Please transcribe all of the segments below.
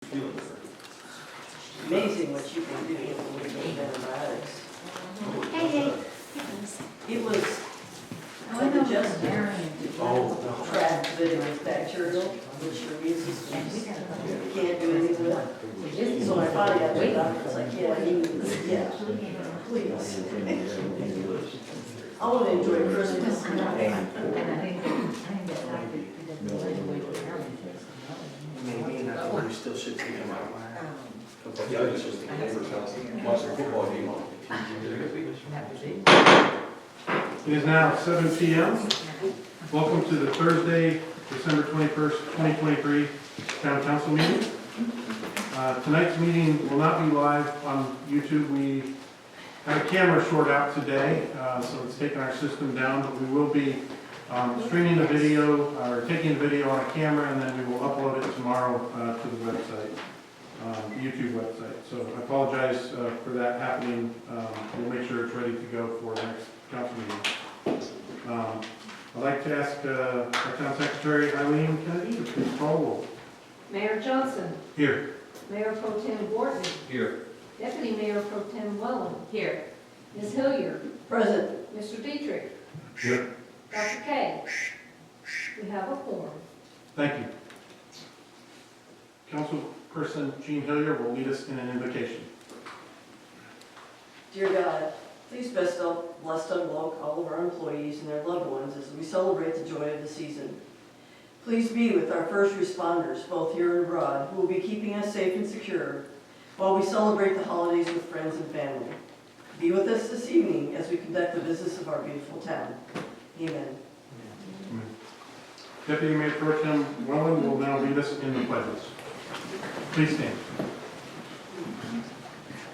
Amazing what you can do with antibiotics. Hey. It was like a just tract that it was bacterial, which your immune system can't do anything with. So my body got to the doctor, it's like, yeah, please. I want to enjoy Christmas. Maybe, and I think we still should take them out. Yeah, it's just a neighbor's house, watch the football game on. It is now 7 p.m. Welcome to the Thursday, December 21st, 2023 Town Council meeting. Tonight's meeting will not be live on YouTube. We had a camera short out today, so it's taken our system down, but we will be streaming the video, or taking the video on a camera, and then we will upload it tomorrow to the website, YouTube website. So I apologize for that happening. We'll make sure it's ready to go for the next council meeting. I'd like to ask our Town Secretary Eileen Kennedy to please call roll. Mayor Johnson. Here. Mayor Pro Tem Borton. Here. Deputy Mayor Pro Tem Wellen. Here. Ms. Hilliard. Present. Mr. Dietrich. Here. Dr. Kay. We have a quorum. Thank you. Councilperson Jean Hilliard will lead us in an invocation. Dear God, please bless all of our employees and their loved ones as we celebrate the joy of the season. Please be with our first responders, both here and abroad, who will be keeping us safe and secure while we celebrate the holidays with friends and family. Be with us this evening as we conduct the business of our beautiful town. Amen. Deputy Mayor Pro Tem Wellen will now lead us in the pledges. Please stand.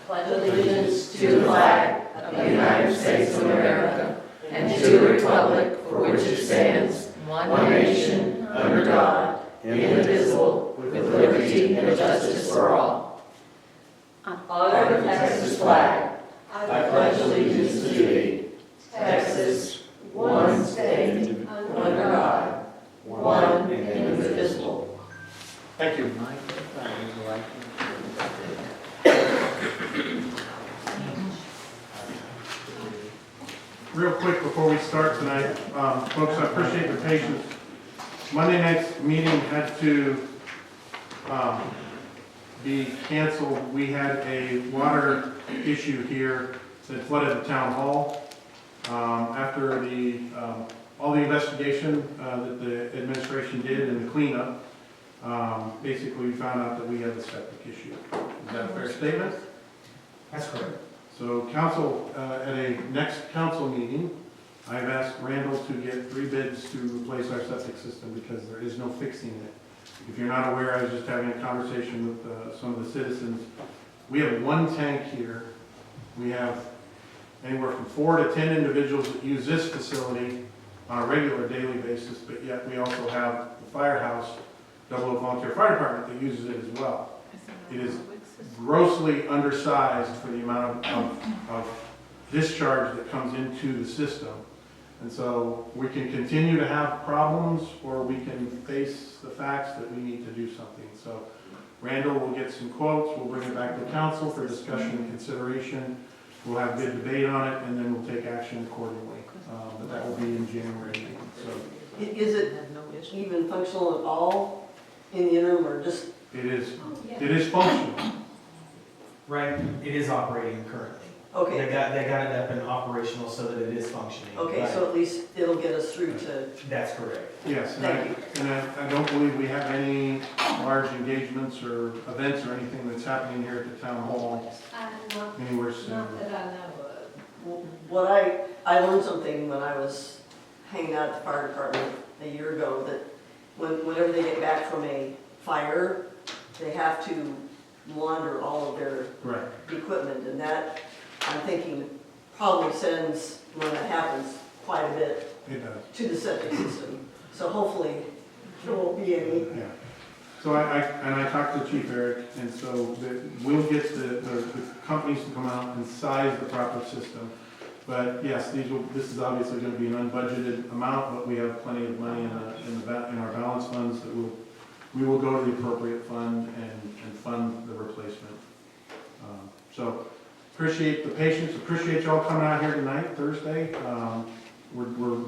Pledge Allegiance to the flag of the United States of America and to the republic for which it stands, one nation, under God, indivisible, with liberty and justice for all. Honor the Texas flag. I pledge allegiance to thee. Texas, one state, under God, one and indivisible. Thank you. Real quick before we start tonight, folks, I appreciate your patience. Monday night's meeting had to be canceled. We had a water issue here that flooded the town hall. After all the investigation that the administration did and the cleanup, basically we found out that we had a septic issue. Is that a fair statement? That's correct. So council, at a next council meeting, I've asked Randall to get 3 bids to replace our septic system because there is no fixing it. If you're not aware, I was just having a conversation with some of the citizens. We have 1 tank here. We have anywhere from 4 to 10 individuals that use this facility on a regular daily basis, but yet we also have the firehouse, Double Oak Volunteer Fire Department, that uses it as well. It is grossly undersized for the amount of discharge that comes into the system. And so we can continue to have problems, or we can face the facts that we need to do something. So Randall will get some quotes, we'll bring it back to council for discussion and consideration. We'll have good debate on it, and then we'll take action accordingly. But that will be in January. So Is it even functional at all in the interim, or just? it is functional. Right, it is operating currently. Okay. They got it up and operational so that it is functioning. Okay, but so at least it'll get us through to, That's correct. Yes, and Thank I don't believe we have any large engagements or events or anything that's happening here at the town hall anywhere soon. Not that I know of. what I learned something when I was hanging out at the fire department a year ago, that whenever they get back from a fire, they have to launder all of their Right. equipment, and that, I'm thinking, probably sends, when that happens, quite a bit It does, to the septic system. So hopefully, there won't be any. yeah. So I talked to Chief Eric, and so we'll get the companies to come out and size the proper system. But yes, this is obviously going to be an unbudgeted amount, but we have plenty of money in our balance funds that we'll we will go to the appropriate fund and fund the replacement. So appreciate the patience, appreciate y'all coming out here tonight, Thursday. We're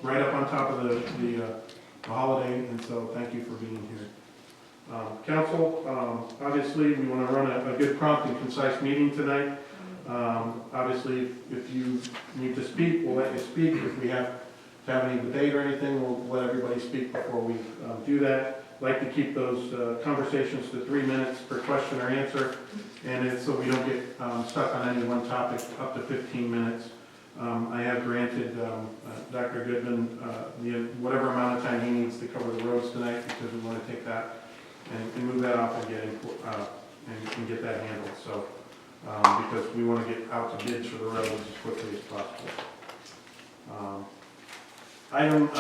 right up on top of the holiday, and so thank you for being here. Council, obviously, we want to run a good, prompt, and concise meeting tonight. Obviously, if you need to speak, we'll let you speak. If we have to have any debate or anything, we'll let everybody speak before we do that. Like to keep those conversations to 3 minutes per question or answer, and it's so we don't get stuck on any one topic, up to 15 minutes. I have granted Dr. Goodman whatever amount of time he needs to cover the roads tonight, because we want to take that and move that off and get that handled. So because we want to get out to bids for the roads as quickly as possible. Item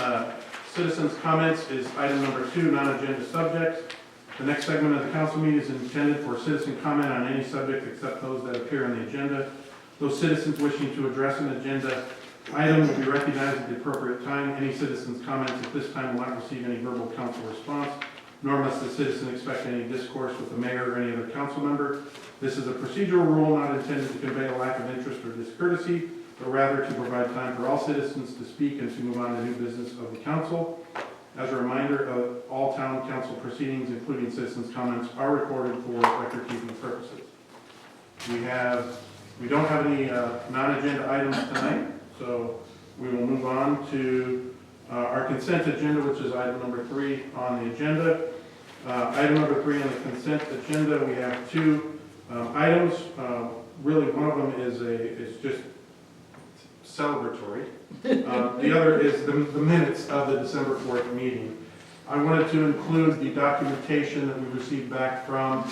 citizens' comments is item number 2, non-agenda subjects. The next segment of the council meeting is intended for citizen comment on any subject except those that appear on the agenda. Those citizens wishing to address an agenda item will be recognized at the appropriate time. Any citizen's comments at this time will not receive any verbal council response, nor must the citizen expect any discourse with the mayor or any other council member. This is a procedural rule not intended to convey a lack of interest or discourtesy, but rather to provide time for all citizens to speak and to move on to new business of the council. As a reminder, all town council proceedings, including citizens' comments, are recorded for record-keeping purposes. We don't have any non-agenda items tonight, so we will move on to our consent agenda, which is item number 3 on the agenda. Item number 3 on the consent agenda, we have 2 items. Really, one of them is just celebratory. The other is the minutes of the December 4th meeting. I wanted to include the documentation that we received back from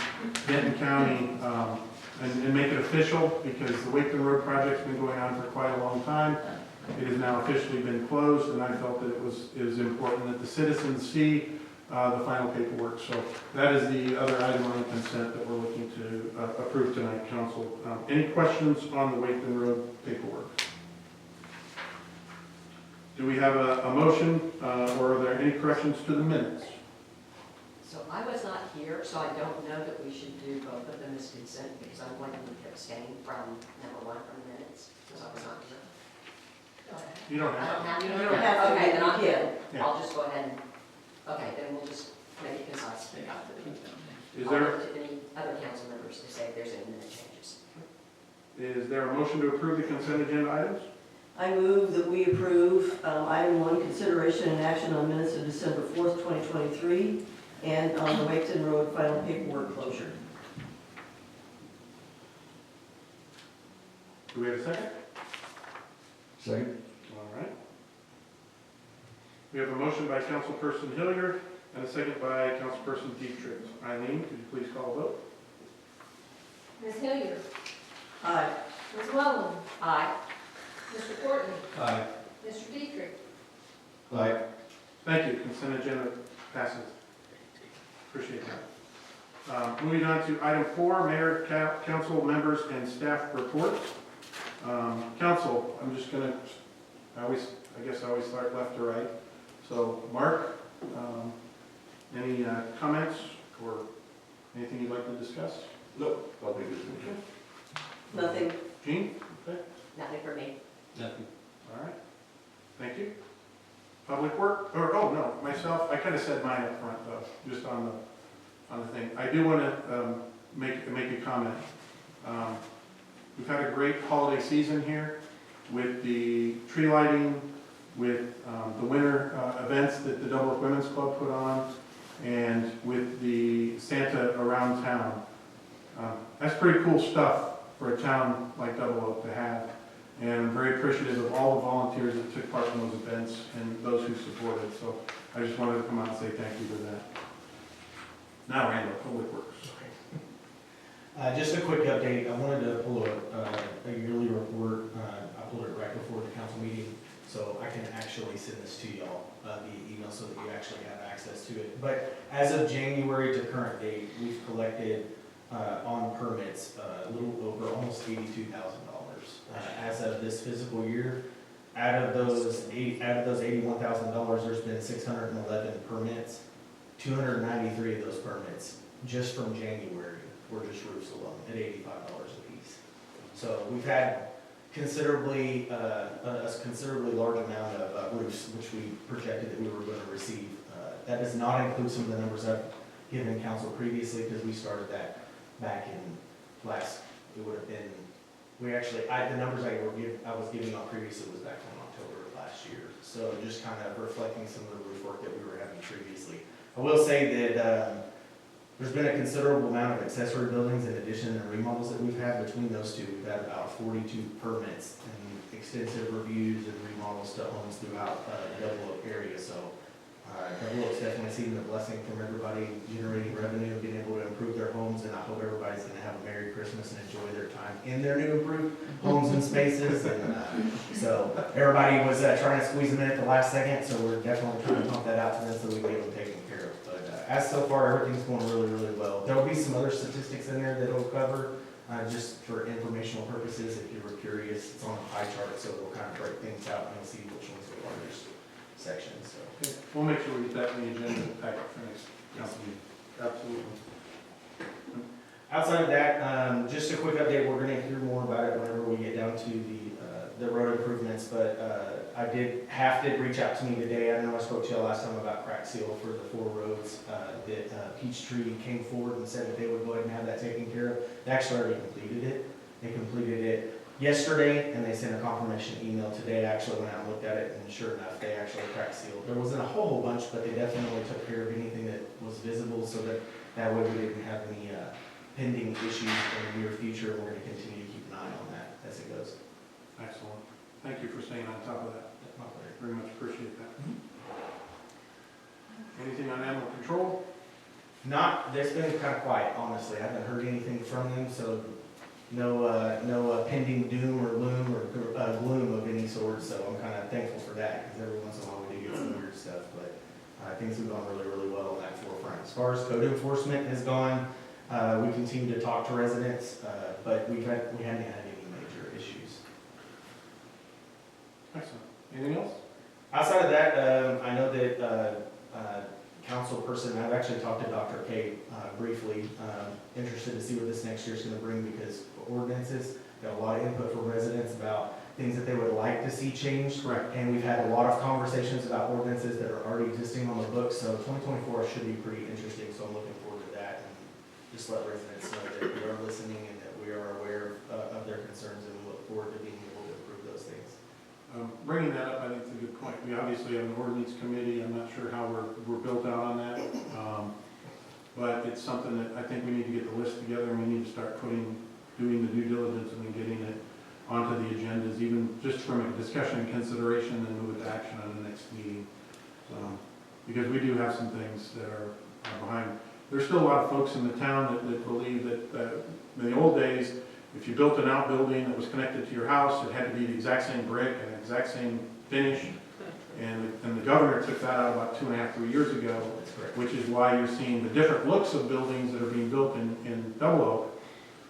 Benton County and make it official, because the Waketon Road project's been going on for quite a long time. It has now officially been closed, and I felt that it was important that the citizens see the final paperwork. So that is the other item on the consent that we're looking to approve tonight, council. Any questions on the Waketon Road paperwork? Do we have a motion, or are there any corrections to the minutes? So I was not here, so I don't know that we should do both of them as consent, because I'm going to abstain from number 1 from the minutes, because I was not here. You don't I have. don't have to. You don't have to, Okay, then I'm you can. good. Yeah. I'll just go ahead and, okay, then we'll just make it concise. Is I'll there, look to any other council members to say if there's any minute changes. is there a motion to approve the consent agenda items? I move that we approve item 1, consideration and action on minutes of December 4th, 2023, and on the Waketon Road final paperwork closure. Do we have a second? Second? All right. We have a motion by Councilperson Hilliard and a second by Councilperson Dietrich. Eileen, could you please call a vote? Ms. Hilliard? Aye. Ms. Wellen? Aye. Mr. Courtney? Aye. Mr. Dietrich? Aye. Thank you. Consent agenda passes. Appreciate that. Moving on to item 4, mayor, council members, and staff reports. Council, I'm just gonna, I guess I always start left to right. So, Mark, any comments or anything you'd like to discuss? Nope, I'll be good. Nothing. Gene? Okay. Nothing for me. Nothing. All right. Thank you. Public work, or, oh, no, myself, I kind of said mine up front, though, just on the thing. I do want to make a comment. We've had a great holiday season here with the tree lighting, with the winter events that the Double Oak Women's Club put on, and with the Santa around town. That's pretty cool stuff for a town like Double Oak to have. And I'm very appreciative of all the volunteers that took part in those events and those who supported. So I just wanted to come out and say thank you for that. Now, Randall, Public Works. Just a quick update. I wanted to pull a yearly report. I pulled it right before the council meeting, so I can actually send this to y'all via email so that you actually have access to it. But as of January to current date, we've collected on permits a little over almost $82,000 as of this fiscal year. Out of those $81,000, there's been 611 permits. 293 of those permits, just from January, were just roofs alone, at $85 a piece. So we've had considerably, a considerably large amount of roofs, which we projected that we were going to receive. That does not include some of the numbers I've given council previously, because we started that back in it would have been, the numbers I was giving out previously was back in October of last year. So just kind of reflecting some of the roof work that we were having previously. I will say that there's been a considerable amount of accessory buildings in addition to the remodels that we've had. Between those two, we've had about 42 permits and extensive reviews and remodels to homes throughout the Double Oak area. So Double Oak's definitely seen the blessing from everybody generating revenue, being able to improve their homes, and I hope everybody's going to have a Merry Christmas and enjoy their time in their new improved homes and spaces. And so everybody was trying to squeeze them in at the last second, so we're definitely trying to pump that out to them so we can get them taken care of. But as so far, everything's going really, really well. There will be some other statistics in there that will cover, just for informational purposes, if you were curious. It's on a pie chart, so we'll kind of break things out and you'll see which ones are largest sections. So. Okay. We'll make sure we get that in the agenda packet for next council meeting. Absolutely. Outside of that, just a quick update, we're gonna hear more about it whenever we get down to the road improvements, but Half did reach out to me today. I know I spoke to you last time about crack seal for the 4 roads, that Peachtree came forward and said that they would go ahead and have that taken care of. They actually already completed it. They completed it yesterday, and they sent a confirmation email today. I actually went out and looked at it, and sure enough, they actually crack sealed. There wasn't a whole bunch, but they definitely took care of anything that was visible, so that way we didn't have any pending issues in the near future. We're going to continue to keep an eye on that as it goes. Excellent. Thank you for staying on top of that. Very much appreciate that. Anything on animal control? There's been kind of quiet, honestly. I haven't heard anything from them, so no pending doom or loom or gloom of any sort. So I'm kind of thankful for that, because every once in a while we do get some weird stuff, but things have gone really, really well on that forefront. As far as code enforcement has gone, we continue to talk to residents, but we haven't had any major issues. Excellent. Anything else? Outside of that, I know that council person, I've actually talked to Dr. K briefly, interested to see what this next year is going to bring, because ordinances, got a lot of input from residents about things that they would like to see changed. Correct. And we've had a lot of conversations about ordinances that are already existing on the books, so 2024 should be pretty interesting, so I'm looking forward to that. And just let residents know that we are listening and that we are aware of their concerns, and we look forward to being able to improve those things. Bringing that up, I think is a good point. We obviously have an ordinance committee. I'm not sure how we're built out on that. But it's something that I think we need to get the list together, and we need to start doing the due diligence and then getting it onto the agendas, even just from a discussion and consideration, and move it to action on the next meeting. Because we do have some things that are behind. There's still a lot of folks in the town that believe that in the old days, if you built an outbuilding that was connected to your house, it had to be the exact same brick and the exact same finish. And the governor took that out about 2.5, 3 years ago, which is why you're seeing the different looks of buildings that are being built in Double Oak.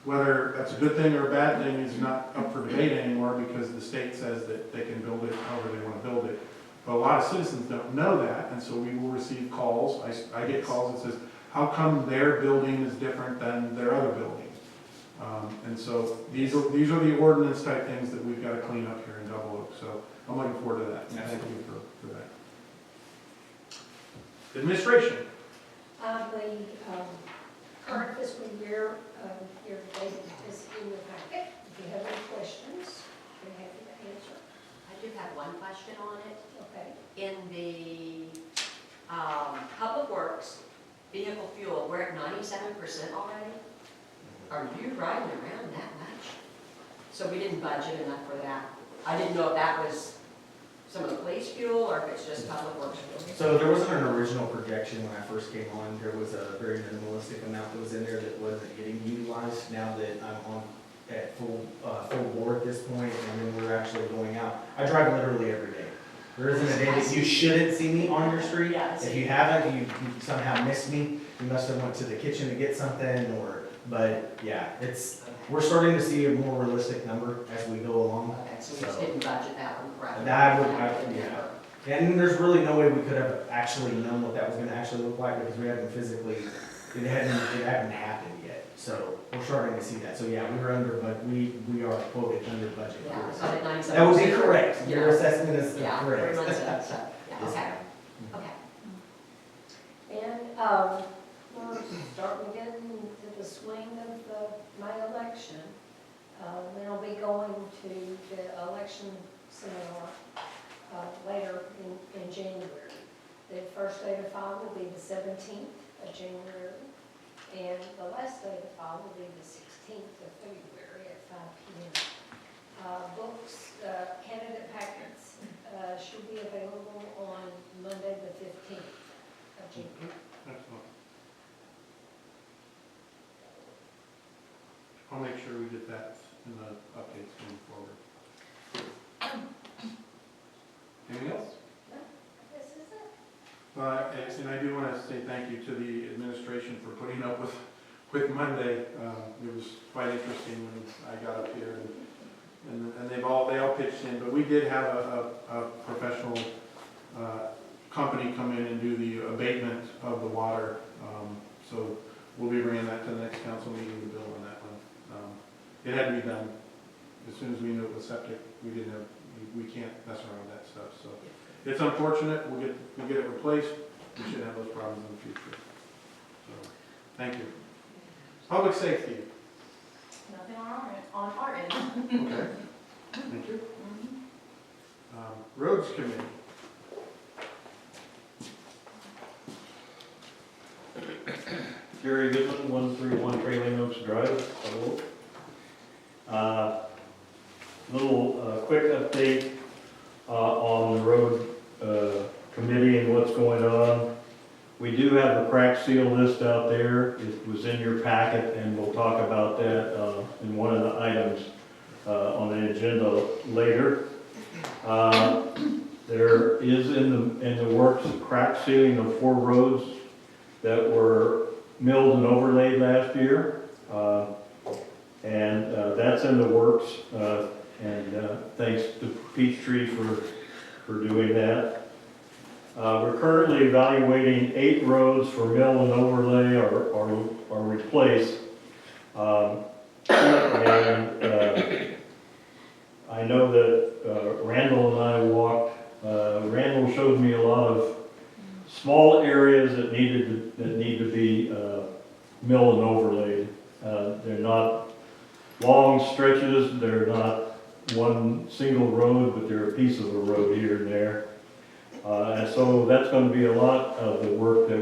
Whether that's a good thing or a bad thing is not up for debate anymore, because the state says that they can build it however they want to build it. But a lot of citizens don't know that, and so we will receive calls. I get calls that says, how come their building is different than their other building? And so these are the ordinance type things that we've got to clean up here in Double Oak. So I'm looking forward to that. Thank you for that. Administration. The current fiscal year, year-to-date is in the packet. If you have any questions, we're happy to answer. I do have one question on it. Okay. In the Public Works vehicle fuel, we're at 97% already? Are you riding around that much? So we didn't budget enough for that. I didn't know if that was some of the police fuel or if it's just Public Works fuel. So there wasn't an original projection when I first came on. There was a very minimalistic amount that was in there that wasn't getting utilized. Now that I'm on at full board at this point, and then we're actually going out. I drive literally every day. There isn't a day that you shouldn't see me on your street. If you haven't, you somehow missed me. You must have went to the kitchen to get something, but yeah, we're starting to see a more realistic number as we go along. Okay, so we just didn't budget that one correctly. Yeah, And there's really no way we could have actually known what that was gonna actually look like because we haven't physically, it hadn't happened yet. So we're starting to see that. So yeah, we were under, but we are quoted under budget. Yeah, it's not at 97%. That would be correct. Your Yeah. assessment is Yeah, 3 correct. months in, so, yeah, okay, okay. And, we're starting to get into the swing of the May election. Then I'll be going to the election seminar, later in January. The first day to file will be the 17th of January, and the last day to file will be the 16th of February at 5 p.m. Books, candidate packets, should be available on Monday, the 15th of January. Excellent. I'll make sure we get that in the updates moving forward. Anything else? This is it. And I do want to say thank you to the administration for putting up with Monday. It was quite interesting when I got up here, and they all pitched in. But we did have a professional company come in and do the abatement of the water. So we'll be bringing that to the next council meeting, the bill on that one. It had to be done. As soon as we knew it was septic, we can't mess around with that stuff. So it's unfortunate. We'll get it replaced. We shouldn't have those problems in the future. So, thank you. Public safety. Nothing on our end. Okay. Thank you. Roads committee. Jerry Goodman, 131 Trailing Oaks Drive, hello. Little quick update on the road committee and what's going on. We do have the crack seal list out there. It was in your packet, and we'll talk about that in one of the items on the agenda later. There is in the works crack sealing of 4 roads that were milled and overlaid last year, and that's in the works. And thanks to Peachtree for doing that. We're currently evaluating 8 roads for mill and overlay or replace. I know that Randall and I walked. Randall showed me a lot of small areas that need to be mill and overlaid. They're not long stretches. They're not one single road, but they're a piece of a road here and there. And so that's going to be a lot of the work that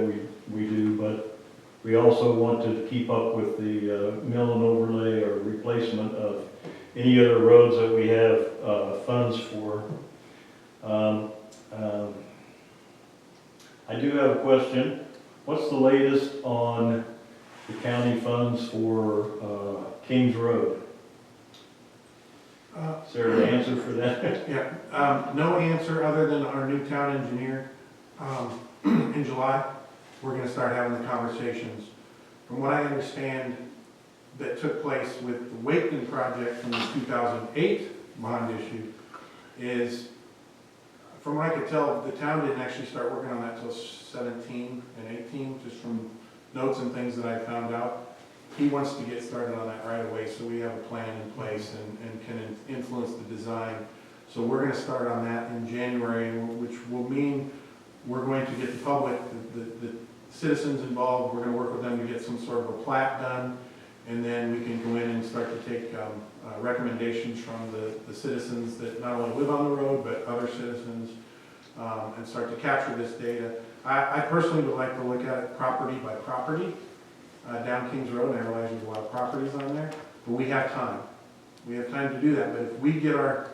we do, but we also want to keep up with the mill and overlay or replacement of any other roads that we have funds for. I do have a question. What's the latest on the county funds for Kings Road? Is there an answer for that? Yeah, no answer other than our new town engineer. In July, we're going to start having the conversations. From what I understand, that took place with the Wakeman project from the 2008 bond issue is, from what I could tell, the town didn't actually start working on that until 17 and 18, just from notes and things that I found out. He wants to get started on that right away, so we have a plan in place and can influence the design. So we're going to start on that in January, which will mean we're going to get the public, the citizens involved. We're going to work with them to get some sort of a plat done, and then we can go in and start to take recommendations from the citizens that not only live on the road, but other citizens, and start to capture this data. I personally would like to look at it property by property. Down Kings Road, and I realize there's a lot of properties on there, but we have time. We have time to do that, but if we get our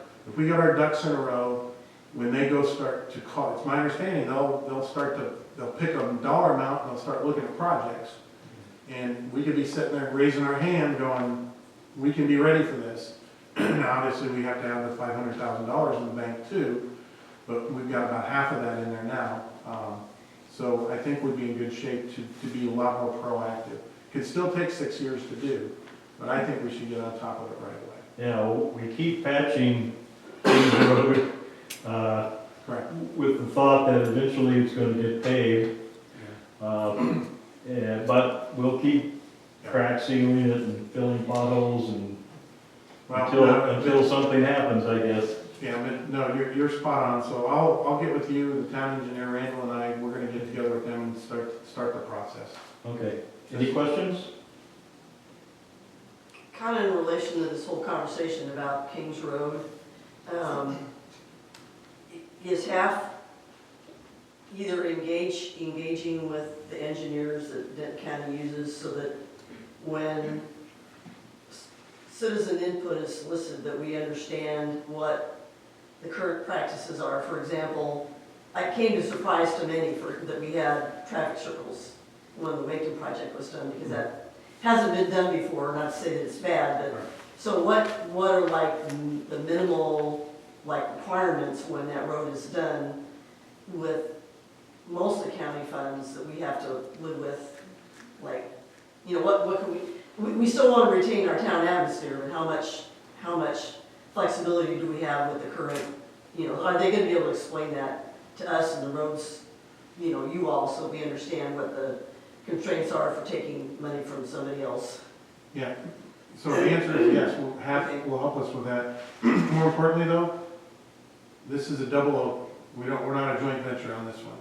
ducks in a row, when they go start to call, it's my understanding they'll pick a dollar amount and they'll start looking at projects. And we could be sitting there raising our hand going, we can be ready for this. Now, obviously, we have to have the $500,000 in the bank too, but we've got about half of that in there now. So I think we'd be in good shape to be a lot more proactive. Could still take 6 years to do, but I think we should get on top of it right away. Yeah, we keep patching Kings Road. Correct. with the thought that eventually it's gonna get paved. But we'll keep crack sealing it and filling potholes and until something happens, I guess. Yeah, but no, you're spot on, so I'll get with you, the town engineer Randall and we're gonna get together with them and start the process. Okay. Any questions? Kind of in relation to this whole conversation about Kings Road, is half either engaging with the engineers that Denton County uses so that when citizen input is solicited, that we understand what the current practices are. For example, I came to surprise to many that we had traffic circles when the Waketon project was done, because that hasn't been done before, not to say that it's bad, but, so what are like the minimal, like, requirements when that road is done with most of the county funds that we have to live with? Like, you know, what can we still want to retain our town atmosphere, but how much flexibility do we have with the current, you know, are they going to be able to explain that to us and the roads, you know, you all, so we understand what the constraints are for taking money from somebody else? Yeah, so the answer is yes, will help us with that. More importantly though, this is a double O. We're not a joint venture on this one.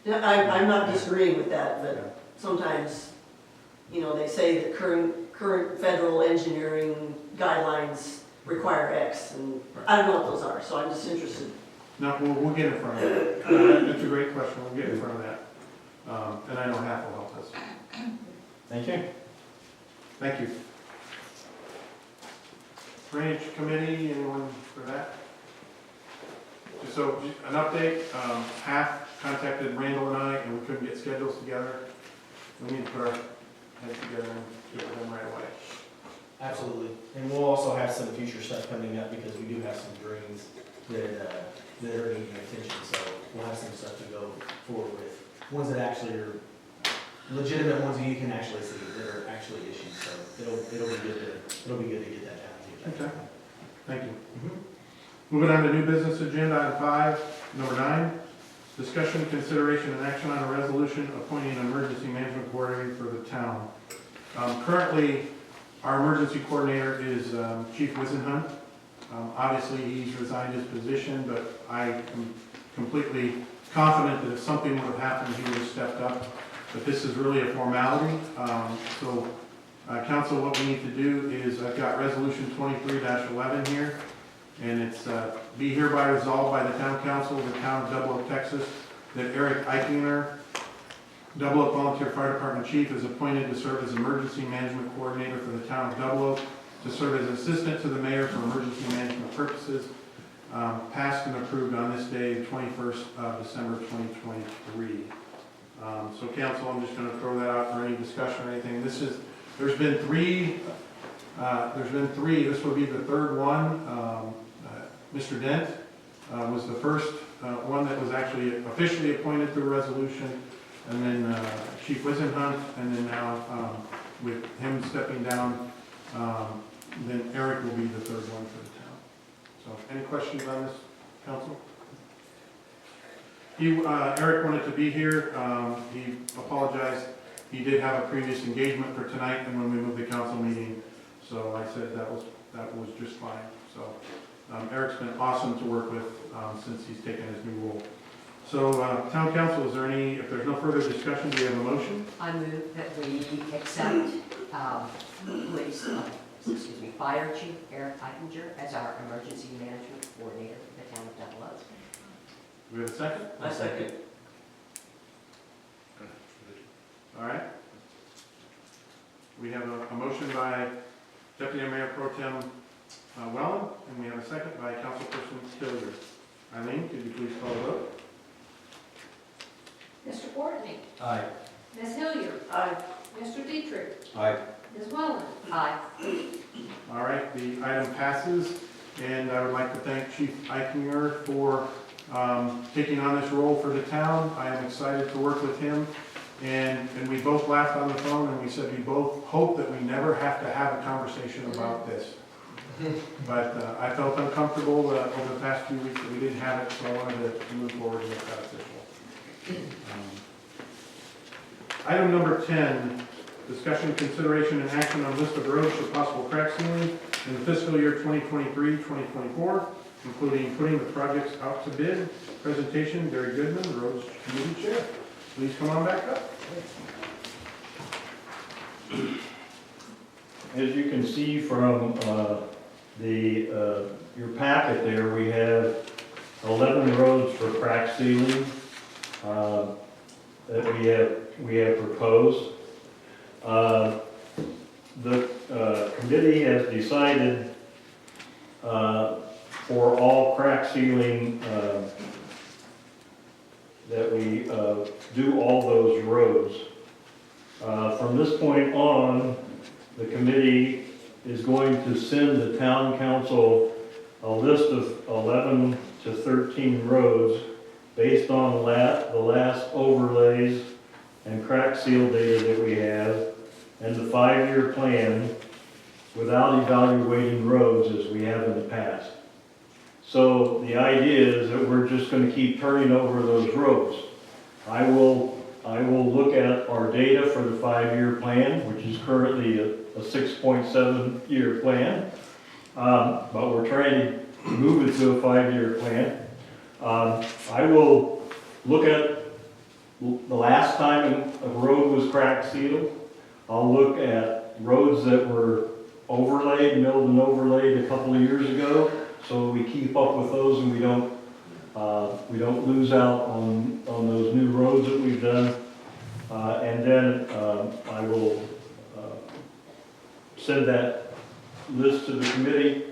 Yeah, I'm not disagreeing with that, but sometimes, you know, they say that current federal engineering guidelines require X, and I don't know what those are, so I'm just interested. No, we'll get in front of that. That's a great question, we'll get in front of that. And I know half will help us. Thank you. Thank you. Drainage Committee, anyone for that? So, an update, half contacted Randall and I, and we couldn't get schedules together. We need to put our heads together and get with them right away. Absolutely. And we'll also have some future stuff coming up because we do have some drains that are needing attention. So we'll have some stuff to go forward with. Ones that actually are legitimate ones that you can actually see that are actually issues. So it'll be good to get that down to you. Okay. Thank you. Moving on to new business agenda, item 5, number 9. Discussion, consideration, and action on a resolution appointing an emergency management coordinator for the town. Currently, our emergency coordinator is Chief Wisenhunt. Obviously, he's resigned his position, but I am completely confident that if something would have happened, he would have stepped up. But this is really a formality. Council, what we need to do is, I've got resolution 23-11 here, and it's be hereby resolved by the town council of the town of Double Oak, Texas, that Eric Eichinger, Double Oak Volunteer Fire Department Chief, is appointed to serve as emergency management coordinator for the town of Double Oak, to serve as assistant to the mayor for emergency management purposes, passed and approved on this day, the 21st of December 2023. So council, I'm just going to throw that out for any discussion or anything. There's been three, this will be the third one. Mr. Dent was the first one that was actually officially appointed through a resolution, and then Chief Wisenhunt, and then now with him stepping down, then Eric will be the third one for the town. So any questions on this, council? Eric wanted to be here. He apologized. He did have a previous engagement for tonight, and when we moved the council meeting, so I said that was just fine. So Eric's been awesome to work with since he's taken his new role. So town council, is there any? If there's no further discussion, do we have a motion? I move that we accept Fire Chief Eric Eichinger as our emergency management coordinator for the town of Double Oak. Do we have a second? I second. All right. We have a motion by Deputy Mayor Pro Tem Wellen, and we have a second by Councilperson Hilliard. Eileen, could you please call the vote? Mr. Courtney? Aye. Ms. Hilliard? Aye. Mr. Dietrich? Aye. Ms. Wellen? Aye. All right, the item passes, and I would like to thank Chief Eichinger for taking on this role for the town. I am excited to work with him, and we both laughed on the phone, and we said we both hope that we never have to have a conversation about this. But I felt uncomfortable over the past few weeks that we didn't have it, so I wanted to move forward and make that official. Item number 10, discussion, consideration, and action on list of roads for possible crack sealing in the fiscal year 2023-2024, including putting the projects out to bid. Presentation, Gary Goodman, Roads Committee Chair. Please come on back up. As you can see from your packet there, we have 11 roads for crack sealing that we have proposed. The committee has decided for all crack sealing that we do all those roads. From this point on, the committee is going to send the town council a list of 11 to 13 roads based on the last overlays and crack seal data that we have, and the 5-year plan without evaluating roads as we have in the past. So the idea is that we're just going to keep turning over those roads. I will look at our data for the 5-year plan, which is currently a 6.7-year plan, but we're trying to move it to a 5-year plan. I will look at the last time a road was crack sealed. I'll look at roads that were overlaid, milled and overlaid a couple of years ago, so we keep up with those and we don't lose out on those new roads that we've done. And then I will send that list to the committee,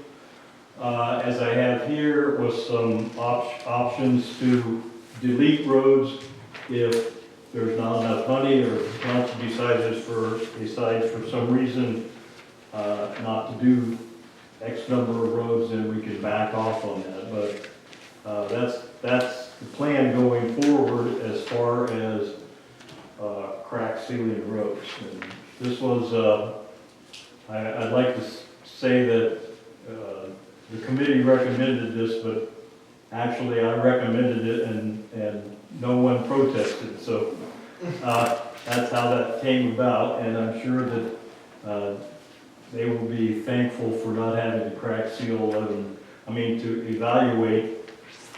as I have here, with some options to delete roads if there's not enough money, or if the council decides for some reason not to do X number of roads, then we can back off on that. But that's the plan going forward as far as crack sealing roads. And this was, I'd like to say that the committee recommended this, but actually I recommended it and no one protested. So that's how that came about, and I'm sure that they will be thankful for not having to crack seal to evaluate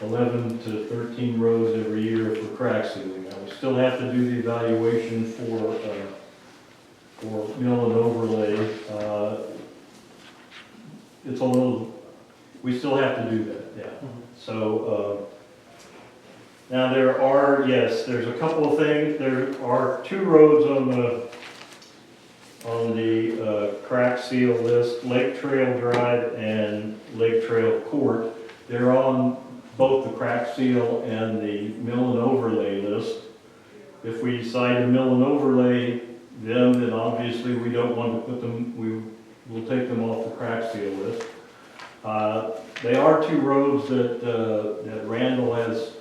11 to 13 roads every year for crack sealing. I will still have to do the evaluation for mill and overlay. We still have to do that, yeah. So, now there's a couple of things. There are 2 roads on the crack seal list, Lake Trail Drive and Lake Trail Court. They're on both the crack seal and the mill and overlay list. If we decide to mill and overlay them, then obviously we don't want to put them, we'll take them off the crack seal list. They are 2 roads that Randall has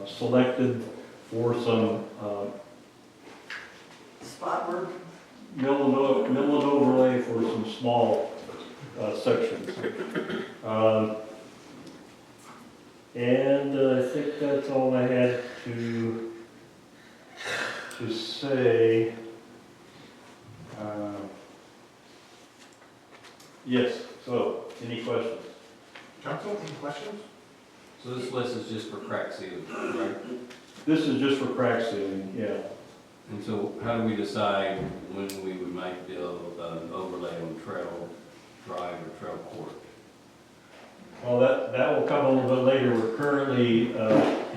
selected for some Spot work. mill and overlay for some small sections. And I think that's all I had to say. Yes, so, any questions? Council, any questions? So this list is just for crack sealing, right? This is just for crack sealing, yeah. And so how do we decide when we might build an overlay on Trail Drive or Trail Court? Well, that will come a little bit later. We're currently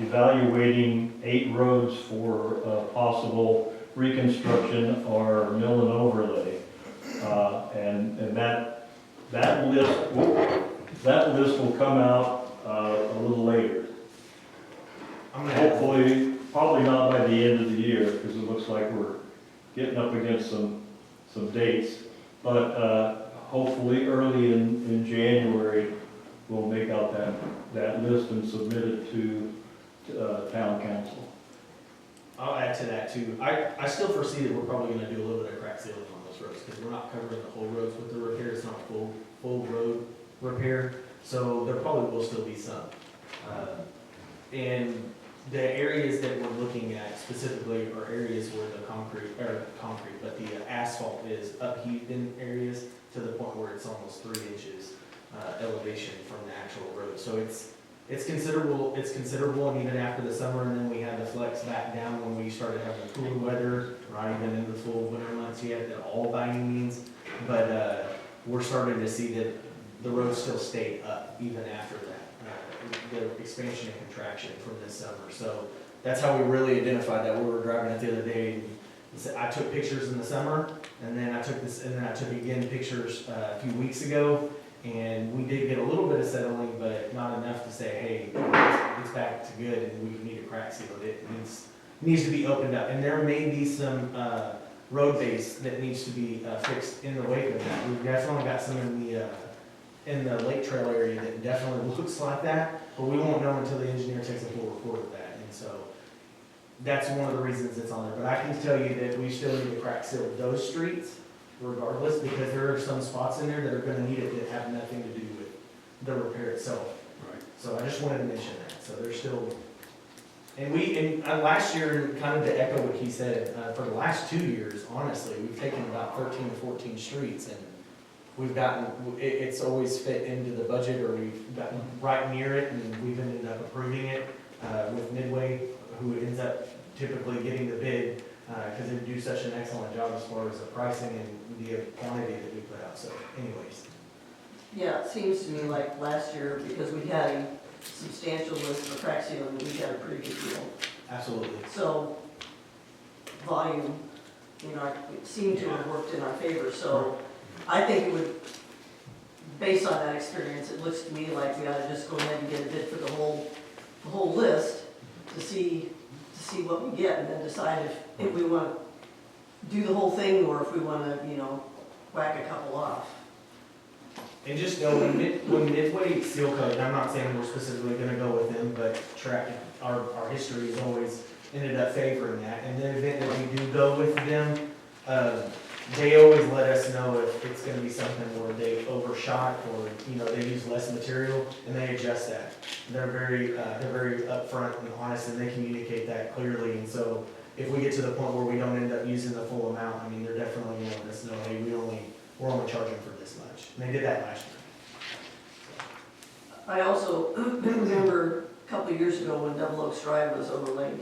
evaluating 8 roads for possible reconstruction or mill and overlay. And that list will come out a little later. Hopefully, probably not by the end of the year, because it looks like we're getting up against some dates. But hopefully early in January, we'll make out that list and submit it to town council. I'll add to that too. I still foresee that we're probably gonna do a little bit of crack sealing on those those roads, because we're not covering the whole roads with the repair, it's not full road repair, so there probably will still be some. And the areas that we're looking at specifically are areas where the but the asphalt is upheaved in areas to the point where it's almost 3 inches elevation from the actual road. So it's considerable, and even after the summer, and then we had the flex back down when we started having the cooler weather, right, even into the full winter months yet, that all by any means. But we're starting to see that the roads still stay up even after that, the expansion and contraction from this summer. So that's how we really identified that. We were driving it the other day, and I took pictures in the summer, and then I took again pictures a few weeks ago, and we did get a little bit of settling, but not enough to say, hey, it's back to good, and we need a crack seal. It needs to be opened up, and there may be some road base that needs to be fixed in the wake of that. We've definitely got some in the lake trail area that definitely looks like that, but we won't know until the engineer takes a full report of that. And so that's one of the reasons it's on there. But I can tell you that we still need to crack seal those streets regardless, because there are some spots in there that are gonna need it that have nothing to do with the repair itself. Right. So I just wanted to mention that. So there's still, and last year, kind of to echo what he said, for the last 2 years, honestly, we've taken about 13 or 14 streets, and we've gotten, it's always fit into the budget, or we've gotten right near it, and we've ended up approving it with Midway, who ends up typically getting the bid, because they do such an excellent job as far as the pricing and the quantity that we put out. So anyways. Yeah, it seems to me like last year, because we had a substantial list for crack sealing, we had a pretty good deal. Absolutely. So volume, it seemed to have worked in our favor. So I think it would, based on that experience, it looks to me like we ought to just go ahead and get a bid for the whole list to see what we get, and then decide if we want to do the whole thing, or if we want to, whack a couple off. And just know when Midway Seal Coat, and I'm not saying we're specifically going to go with them, but our history has always ended up favoring that. And the event that we do go with them, they always let us know if it's going to be something where they overshot, or they use less material, and they adjust that. They're very upfront and honest, and they communicate that clearly. And so if we get to the point where we don't end up using the full amount, I mean, they're definitely letting us know, hey, we're only charging for this much. And they did that last year. I also remember a couple of years ago when Double Oaks Drive was overlaid,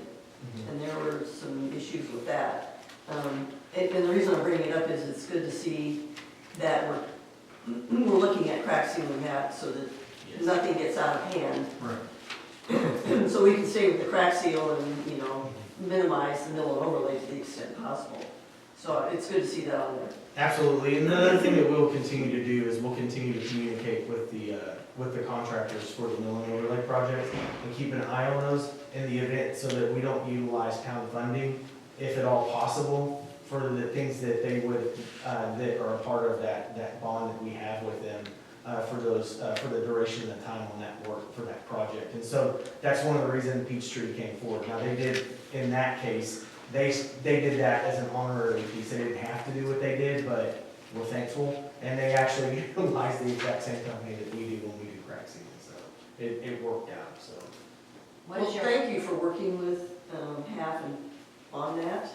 and there were some issues with that. And the reason I'm bringing it up is it's good to see that we're looking at crack sealing that so that nothing gets out of hand. Right. So we can stay with the crack seal and, minimize the mill and overlay to the extent possible. So it's good to see that on there. Absolutely. And the other thing that we'll continue to do is we'll continue to communicate with the contractors for the mill and overlay project, and keep an eye on those in the event, so that we don't utilize town funding, if at all possible, for the things that they would, that are a part of that bond that we have with them, for the duration of the time on that work for that project. And so that's one of the reasons Peachtree came forward. Now they did, in that case, they did that as an honorary piece. They didn't have to do what they did, but we're thankful. And they actually utilized the exact same company that we do when we do crack sealing. So it worked out. So. Well, thank you for working with Hafen on that,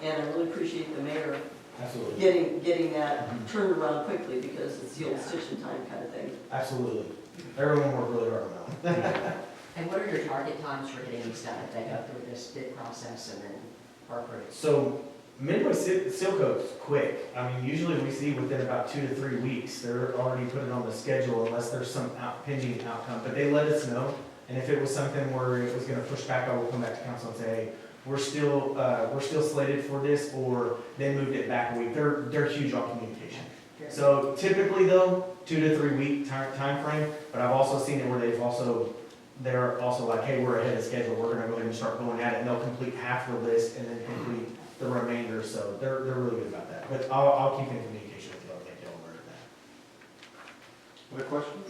and I really appreciate the mayor Absolutely. getting that turned around quickly, because it's the old stitch in time kind of thing. Absolutely. Everyone worked really hard on that. And what are your target times for getting these done, if they go through this bid process and then are approved? So Midway Seal Coat's quick. I mean, usually we see within about 2 to 3 weeks, they're already putting on the schedule unless there's some pending outcome. But they let us know, and if it was something where it was going to push back, I will come back to council and say, hey, we're still slated for this, or they moved it back a week. They're huge on communication. So typically though, 2 to 3 week time frame. But I've also seen it where they're also like, hey, we're ahead of schedule. We're gonna go ahead and start going at it, and they'll complete half the list and then complete the remainder. So they're really good about that. But I'll keep in communication with y'all, make y'all aware of that. Other questions?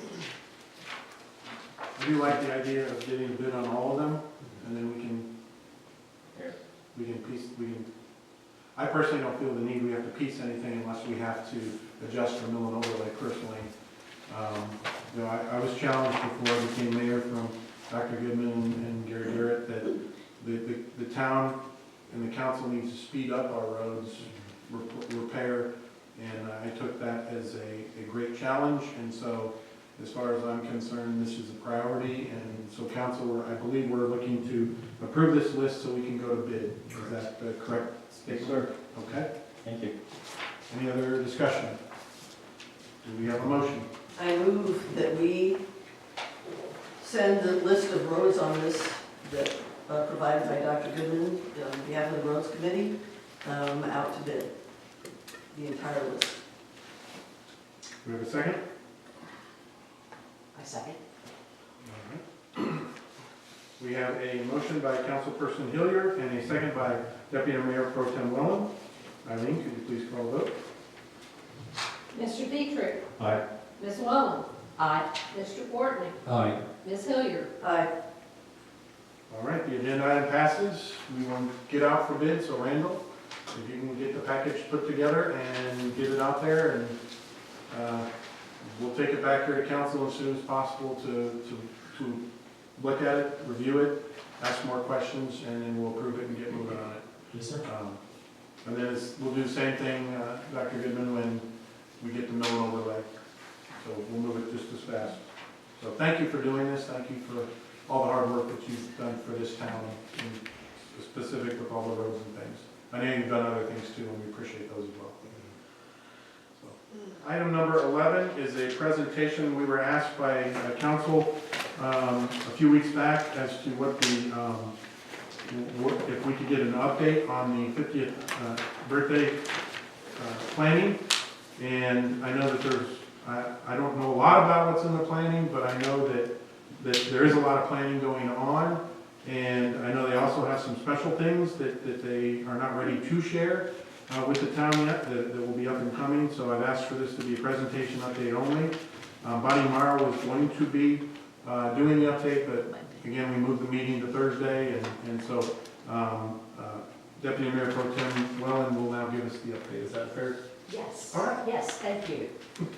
I do like the idea of getting a bid on all of them, and then we can I personally don't feel the need we have to piece anything unless we have to adjust for mill and overlay personally. You know, I was challenged before I became mayor from Dr. Goodman and Gary Garrett that the town and the council needs to speed up our roads repair, and I took that as a great challenge, and so as far as I'm concerned, this is a priority, and so council, I believe we're looking to approve this list so we can go to bid. Is that the correct statement? Sir, Okay. thank you. Any other discussion? Do we have a motion? I move that we send the list of roads on this that provided by Dr. Goodman on behalf of the Roads Committee out to bid, the entire list. Do we have a second? I second. All right. We have a motion by Councilperson Hilliard and a second by Deputy Mayor Pro Tem Wellen. Eileen, could you please call the vote? Mr. Dietrich. Aye. Ms. Wallen. Aye. Mr. Fortney. Aye. Ms. Hilliard. Aye. All right, the agenda item passes. We want to get out for bid, so Randall, if you can get the package put together and get it out there, and we'll take it back here to council as soon as possible to look at it, review it, ask more questions, and then we'll approve it and get moving on it. Yes, sir. And then we'll do the same thing, Dr. Goodman, when we get the mill and overlay. So we'll move it just as fast. So thank you for doing this. Thank you for all the hard work that you've done for this town, and specific with all the roads and things. I know you've done other things too, and we appreciate those as well. So, item number 11 is a presentation. We were asked by council a few weeks back as to what if we could get an update on the 50th birthday planning. And I know that I don't know a lot about what's in the planning, but I know that there is a lot of planning going on. And I know they also have some special things that they are not ready to share with the town yet, that will be up and coming. So I've asked for this to be a presentation update only. Bonnie Morrow was going to be doing the update, but again, we moved the meeting to Thursday, and so Deputy Mayor Pro Tem Wellen will now give us the update. Is that fair? Yes. All right. Yes, thank you.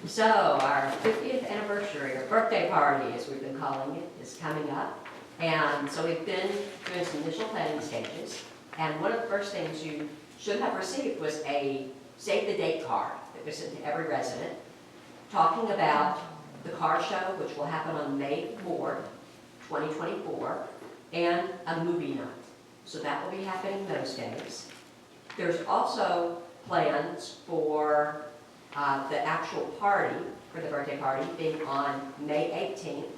So our 50th anniversary, or birthday party, as we've been calling it, is coming up. And so we've been doing some initial planning stages. And one of the first things you should have received was a save the date card that was sent to every resident, talking about the car show, which will happen on May 4th, 2024, and a movie night. So that will be happening those days. There's also plans for the actual party, for the birthday party, being on May 18th.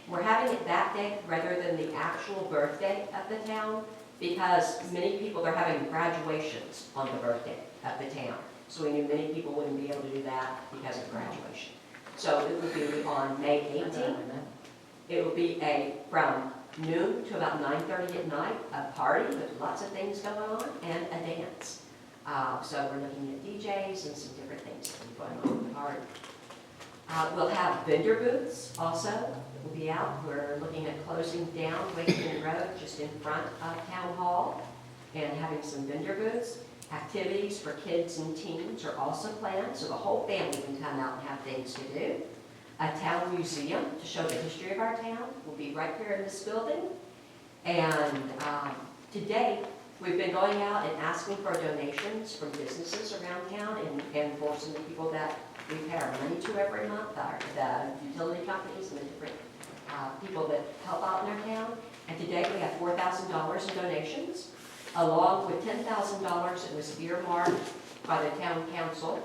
We're having it that day rather than the actual birthday of the town, because many people are having graduations on the birthday of the town. So we knew many people wouldn't be able to do that because of graduation. So it will be on May 18th. It will be from noon to about 9:30 at night, a party with lots of things going on, and a dance. So we're looking at DJs and some different things that will be going on at the party. We'll have vendor booths also that will be out. We're looking at closing down Wakeman Road just in front of Town Hall and having some vendor booths. Activities for kids and teens are also planned, so the whole family can come out and have things to do. A town museum to show the history of our town will be right here in this building. And to date, we've been going out and asking for donations from businesses around town and for some of the people that we pay our money to every month, the utility companies and the different people that help out in our town. And to date, we have $4,000 in donations, along with $10,000 that was earmarked by the town council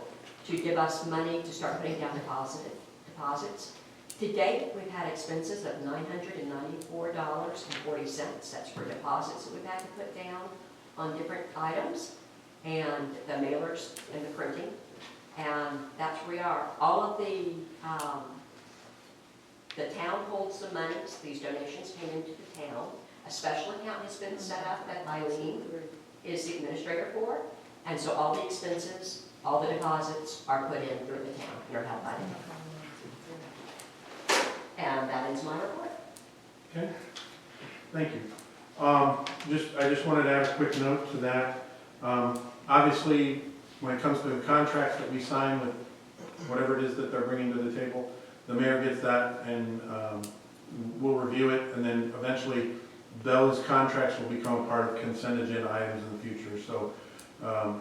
to give us money to start putting down deposits. To date, we've had expenses of $994.40. That's for deposits that we've had to put down on different items, and the mailers and the printing. And that's where we are. All of the town holds the monies. These donations came into the town. A special account has been set up that Eileen is the administrator for. And so all the expenses, all the deposits are put in through the town and are held by the town. And that is my report. Okay, thank you. I just wanted to add a quick note to that. Obviously, when it comes to the contracts that we sign with whatever it is that they're bringing to the table, the mayor gets that and we'll review it, and then eventually those contracts will become part of consent agenda items in the future. So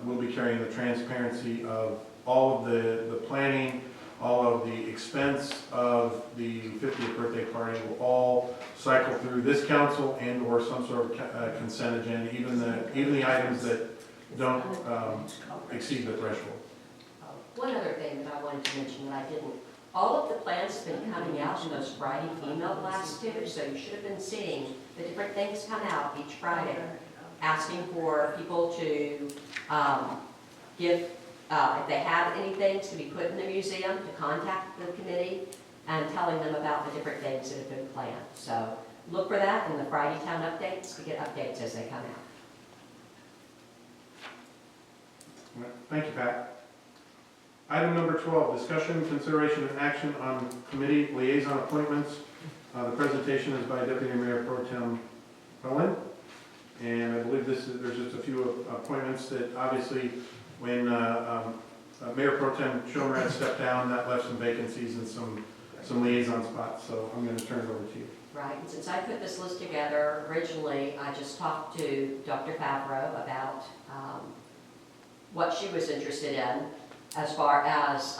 we'll be carrying the transparency of all of the planning, all of the expense of the 50th birthday party will all cycle through this council and or some sort of consent agenda, even the items that don't exceed the threshold. One other thing that I wanted to mention that I didn't, all of the plans have been coming out in those Friday email blasts too, so you should have been seeing the different things come out each Friday, asking for people to give, if they have anything to be put in the museum, to contact the committee, and telling them about the different things that have been planned. So look for that in the Friday Town updates to get updates as they come out. Thank you, Pat. Item number 12, discussion, consideration, and action on committee liaison appointments. The presentation is by Deputy Mayor Pro Tem Cohen. And I believe there's just a few appointments that obviously when Mayor Pro Tem Schoenrad stepped down, that left some vacancies and some liaison spots. So I'm going to turn it over to you. Right, and since I put this list together, originally I just talked to Dr. Favreau about what she was interested in as far as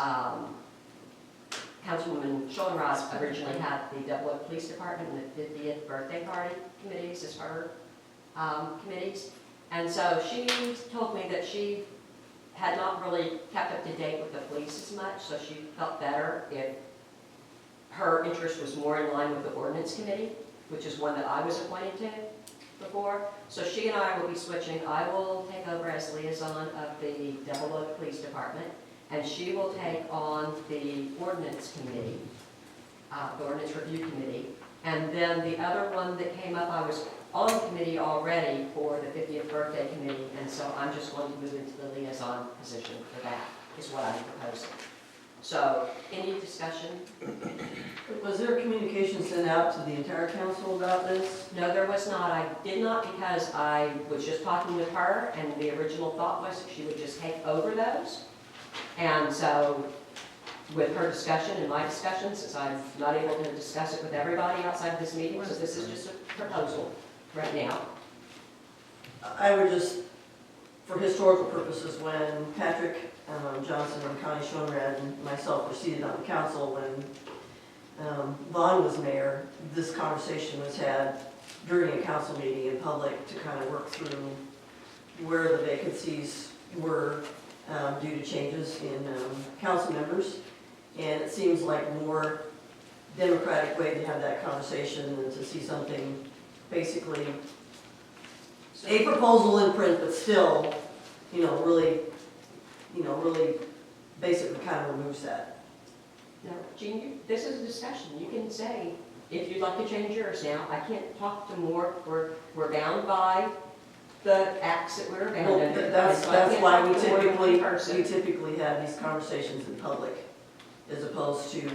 Councilwoman Schoenrad originally had the Double Oak Police Department and the 50th birthday party committees as her committees. And so she told me that she had not really kept up to date with the police as much, so she felt better if her interest was more in line with the ordinance committee, which is one that I was appointed to before. So she and I will be switching. I will take over as liaison of the Double Oak Police Department, and she will take on the ordinance committee, the ordinance review committee. And then the other one that came up, I was on the committee already for the 50th birthday committee, and so I'm just going to move into the liaison position for that, is what I'm proposing. So, any discussion? Was there communication sent out to the entire council about this? No, there was not. I did not because I was just talking with her, and the original thought was that she would just take over those. And so, with her discussion and my discussion, since I'm not able to discuss it with everybody outside of this meeting, so this is just a proposal right now. I would just, for historical purposes, when Patrick Johnson and Connie Schoenrad and myself were seated on the council when Vaughn was mayor, this conversation was had during a council meeting in public to kind of work through where the vacancies were due to changes in council members. And it seems like a more democratic way to have that conversation than to see something basically a proposal in print, but still, really basically kind of removes that. No, Jean, this is a discussion. You can say, if you'd like to change yours now, I can't talk to more, we're bound by the acts that we're bound Well, under. that's So I can't why talk we to more than one typically person. have these conversations in public, as opposed to,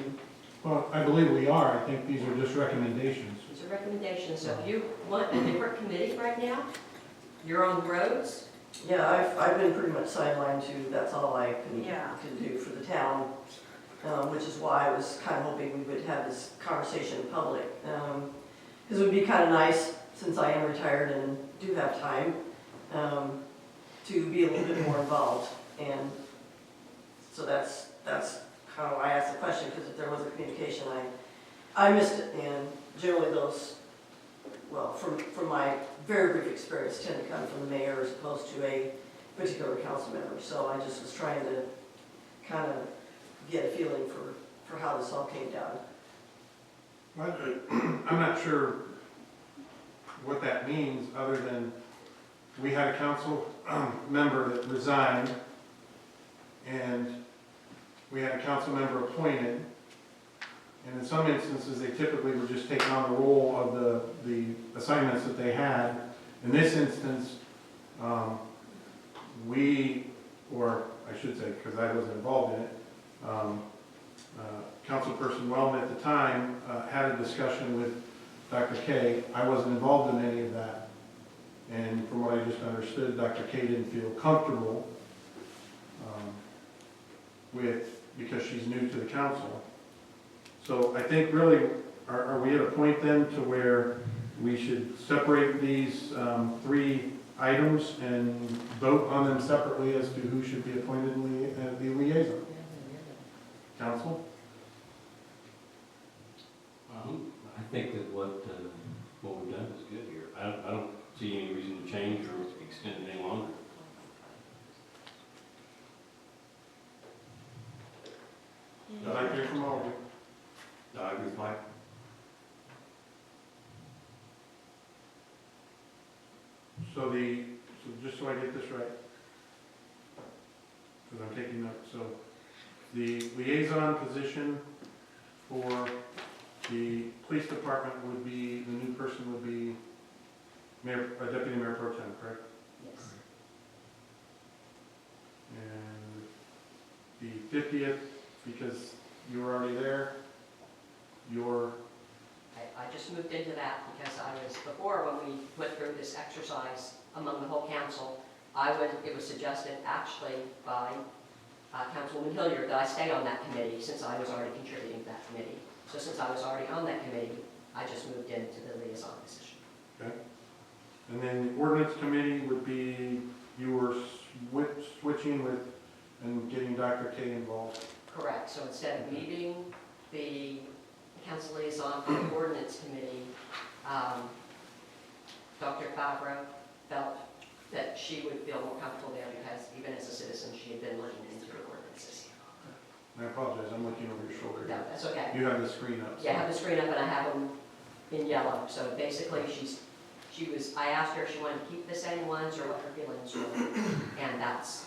Well, I believe we are. I think these are just recommendations. It's a recommendation, so if you want a different committee right now, you're on roads, yeah, I've been pretty much sidelined to, that's all I can do for the town, which is why I was kind of hoping we would have this conversation in public. Because it would be kind of nice, since I am retired and do have time, to be a little bit more involved. And so that's kind of why I asked the question, because if there was a communication, I missed it. And generally those, well, from my very brief experience, tend to come from the mayor as opposed to a particular council member. So I just was trying to kind of get a feeling for how this all came down. Well, I'm not sure what that means, other than we had a council member that resigned, and we had a council member appointed, and in some instances, they typically would just take on the role of the assignments that they had. In this instance, we, or I should say, because I wasn't involved in it, Councilperson Wellman at the time had a discussion with Dr. Kay. I wasn't involved in any of that. And from what I just understood, Dr. K didn't feel comfortable because she's new to the council. So I think really, are we at a point then to where we should separate these 3 items and vote on them separately as to who should be appointed the liaison? Council? I think that what we've done is good here. I don't see any reason to change or extend it any longer. I'd like to hear from all of you. No, I agree with Mike. So just so I get this right, because I'm taking notes, so the liaison position for the police department would be, the new person would be Deputy Mayor Pro Tem, correct? Yes. And the 50th, because you were already there, I just moved into that because before when we went through this exercise among the whole council, it was suggested actually by Councilwoman Hilliard that I stay on that committee since I was already contributing to that committee. So since I was already on that committee, I just moved into the liaison position. okay? And then the ordinance committee would be, you were switching with and getting Dr. K involved. Correct. So instead of meeting the council liaison for the ordinance committee, Dr. Favreau felt that she would feel more comfortable there because even as a citizen, she had been looking into the ordinances. I apologize, I'm looking over your shoulder. No, that's okay. You have the screen up. so- Yeah, I have the screen up and I have them in yellow. So basically, I asked her if she wanted to keep the same ones or what her feelings were. And that's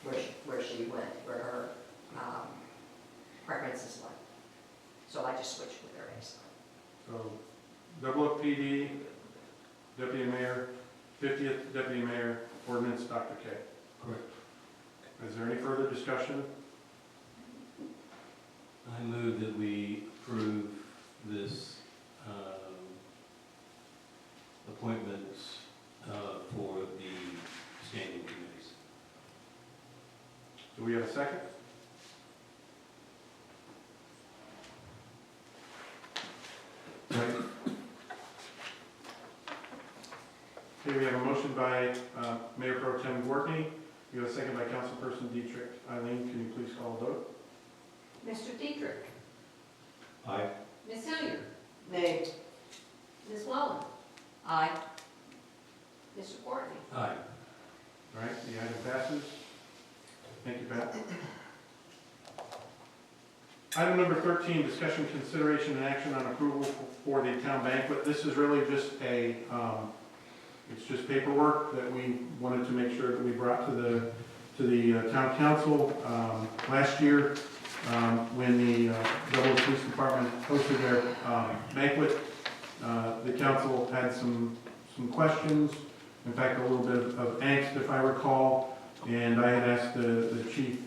where she went, where her preferences lay. So I just switched with her basically. So, Double Oak PD, Deputy Mayor, 50th Deputy Mayor, ordinance Dr. K. Correct. Is there any further discussion? I move that we approve this appointments for the standing committees. Do we have a second? Right. Okay, we have a motion by Mayor Pro Tem Gortney. We have a second by Councilperson Dietrich. Eileen, can you please call the vote? Mr. Dietrich. Aye. Ms. Hilliard. Nay. Ms. Wellen. Aye. Mr. Courtney. Aye. All right, the item passes. Thank you, Pat. Item number 13, discussion, consideration, and action on approval for the town banquet. This is really just it's just paperwork that we wanted to make sure that we brought to the town council. Last year, when the Dublin Police Department hosted their banquet, the council had some questions, in fact, a little bit of angst, if I recall, and I had asked the chief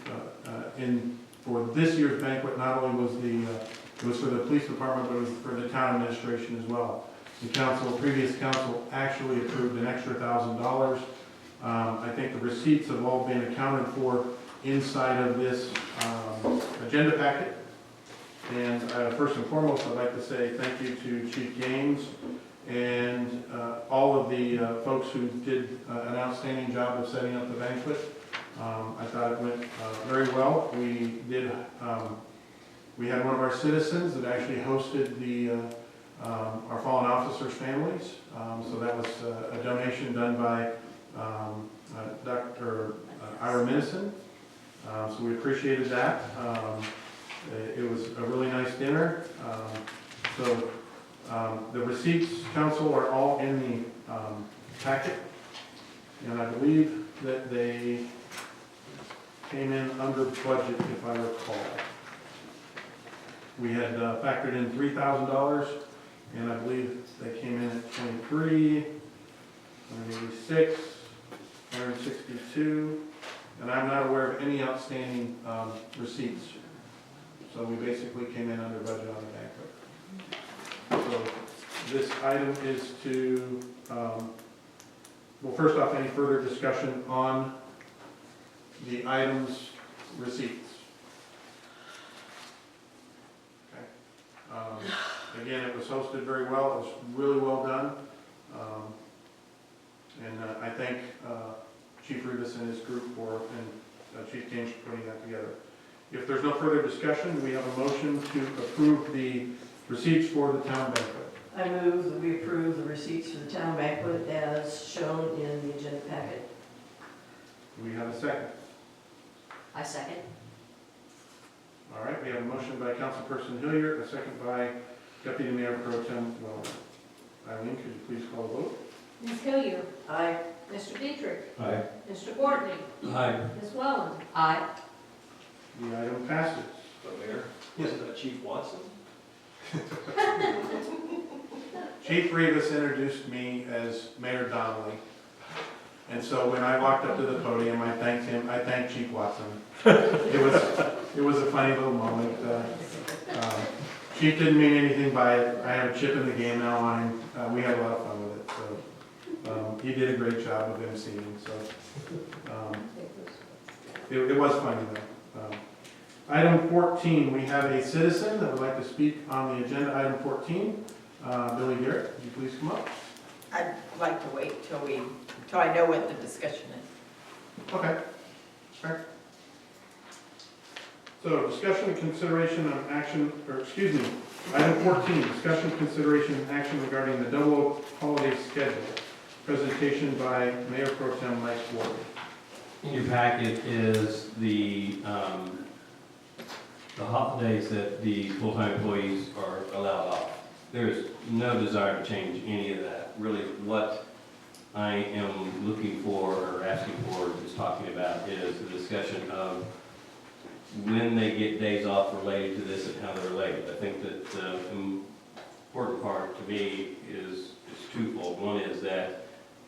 for this year's banquet, not only it was for the police department, but it was for the town administration as well. The previous council actually approved an extra $1,000. I think the receipts have all been accounted for inside of this agenda packet. And first and foremost, I'd like to say thank you to Chief Gaines and all of the folks who did an outstanding job of setting up the banquet. I thought it went very well. We had one of our citizens that actually hosted our fallen officers' families. So that was a donation done by Dr. Ira Minison. So we appreciated that. It was a really nice dinner. The receipts, council, are all in the packet. And I believe that they came in under budget, if I recall. We had factored in $3,000, and I believe they came in at 23, 186, 162, and I'm not aware of any outstanding receipts. So we basically came in under budget on the banquet. So this item is to well, first off, any further discussion on the items receipts? Okay. Again, it was hosted very well, it was really well done. And I thank Chief Rivas and his group and Chief James for putting that together. If there's no further discussion, we have a motion to approve the receipts for the town banquet. I move that we approve the receipts for the town banquet as shown in the agenda packet. Do we have a second? I second. All right, we have a motion by Councilperson Hilliard, a second by Deputy Mayor Pro Tem Wellman. Eileen, could you please call the vote? Ms. Hilliard, Aye. Mr. Dietrich, Aye. Mr. Courtney, Aye. Ms. Welland, Aye. The item passes. But Mayor, wasn't that Chief Watson? Chief Rivas introduced me as Mayor Donnelly. And so when I walked up to the podium, I thanked Chief Watson. It was a funny little moment. Chief didn't mean anything by it. I have a chip in the game now on him. We had a lot of fun with it, so. He did a great job of emceeing, so. It was funny though. Item 14, we have a citizen that would like to speak on the agenda. Item 14, Billy Garrett, would you please come up? I'd like to wait till I know what the discussion is. Okay. Sure. So discussion and consideration of action, item 14, discussion, consideration, and action regarding the Double Oak holiday schedule. Presentation by Mayor Pro Tem Mike Ward. In your packet is the holidays that the full-time employees are allowed off. There's no desire to change any of that. Really, what I am looking for or asking for, just talking about, is the discussion of when they get days off related to this and how they're related. I think that the important part to me is twofold. One is that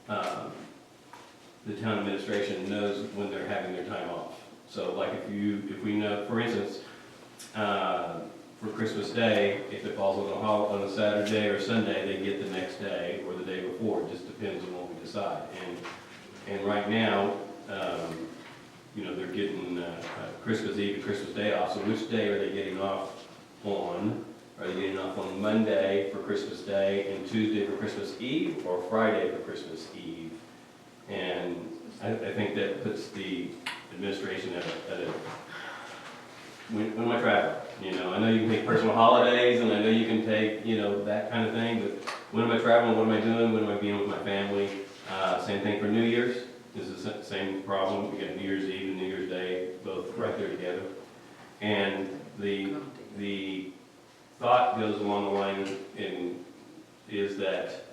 the town administration knows when they're having their time off. So like if we know, for instance, for Christmas Day, if it falls on a Saturday or Sunday, they get the next day or the day before. It just depends on what we decide. And right now, they're getting Christmas Eve and Christmas Day off. So which day are they getting off on? Are they getting off on Monday for Christmas Day and Tuesday for Christmas Eve, or Friday for Christmas Eve? And I think that puts the administration at a when am I traveling? I know you can take personal holidays, and I know you can take, that kind of thing, but when am I traveling? What am I doing? When am I being with my family? Same thing for New Year's. This is the same problem. We got New Year's Eve and New Year's Day both right there together. And the thought goes along the line is that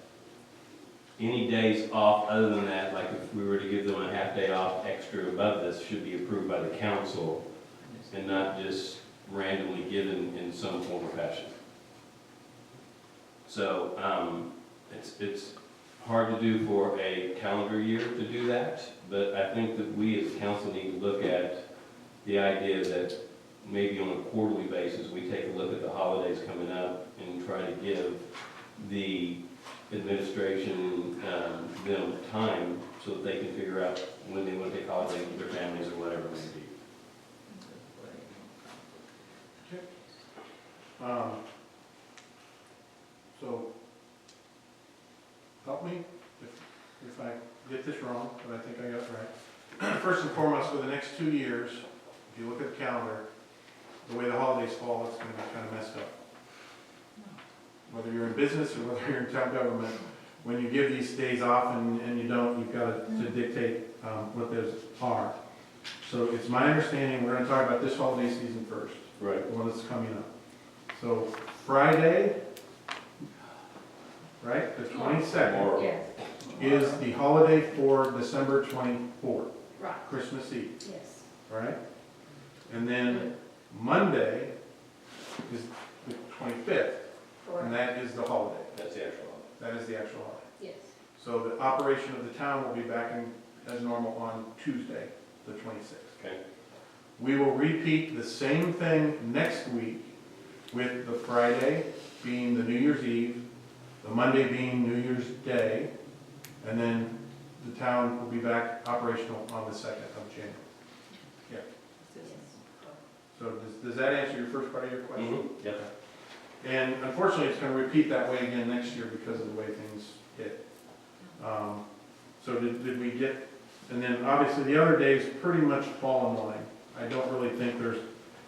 any days off other than that, like if we were to give them a half day off extra above this, should be approved by the council and not just randomly given in some form or fashion. So it's hard to do for a calendar year to do that, but I think that we as a council need to look at the idea that maybe on a quarterly basis, we take a look at the holidays coming up and try to give the administration them time so that they can figure out when they want to take holidays with their families or whatever it may be. So, help me if I get this wrong, but I think I got it right. First and foremost, for the next 2 years, if you look at the calendar, the way the holidays fall, it's going to be kind of messed up. Whether you're in business or whether you're in town government, when you give these days off and you don't, you've got to dictate what those are. So it's my understanding, we're going to talk about this holiday season first. Right. The one that's coming up. So Friday, right, the 22nd, yes, is the holiday for December 24th, right, Christmas Eve, yes. right? And then Monday is the 25th, and that is the holiday. That's the actual That is the actual holiday. Yes. So the operation of the town will be back as normal on Tuesday, the 26th. Okay. We will repeat the same thing next week with the Friday being the New Year's Eve, the Monday being New Year's Day, and then the town will be back operational on the 2nd of January. So does that answer your first part of your question? Yep. And unfortunately, it's gonna repeat that way again next year because of the way things hit. So did we get, and then obviously the other days pretty much fall in line. I don't really think there's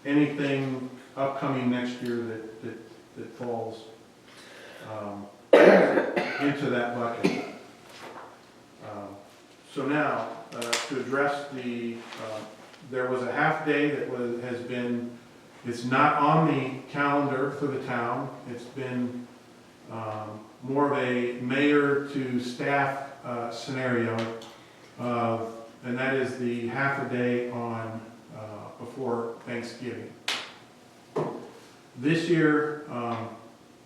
anything upcoming next year that falls into that bucket. So now, to address there was a half day that it's not on the calendar for the town. It's been more of a mayor to staff scenario, and that is the half a day on before Thanksgiving. This year,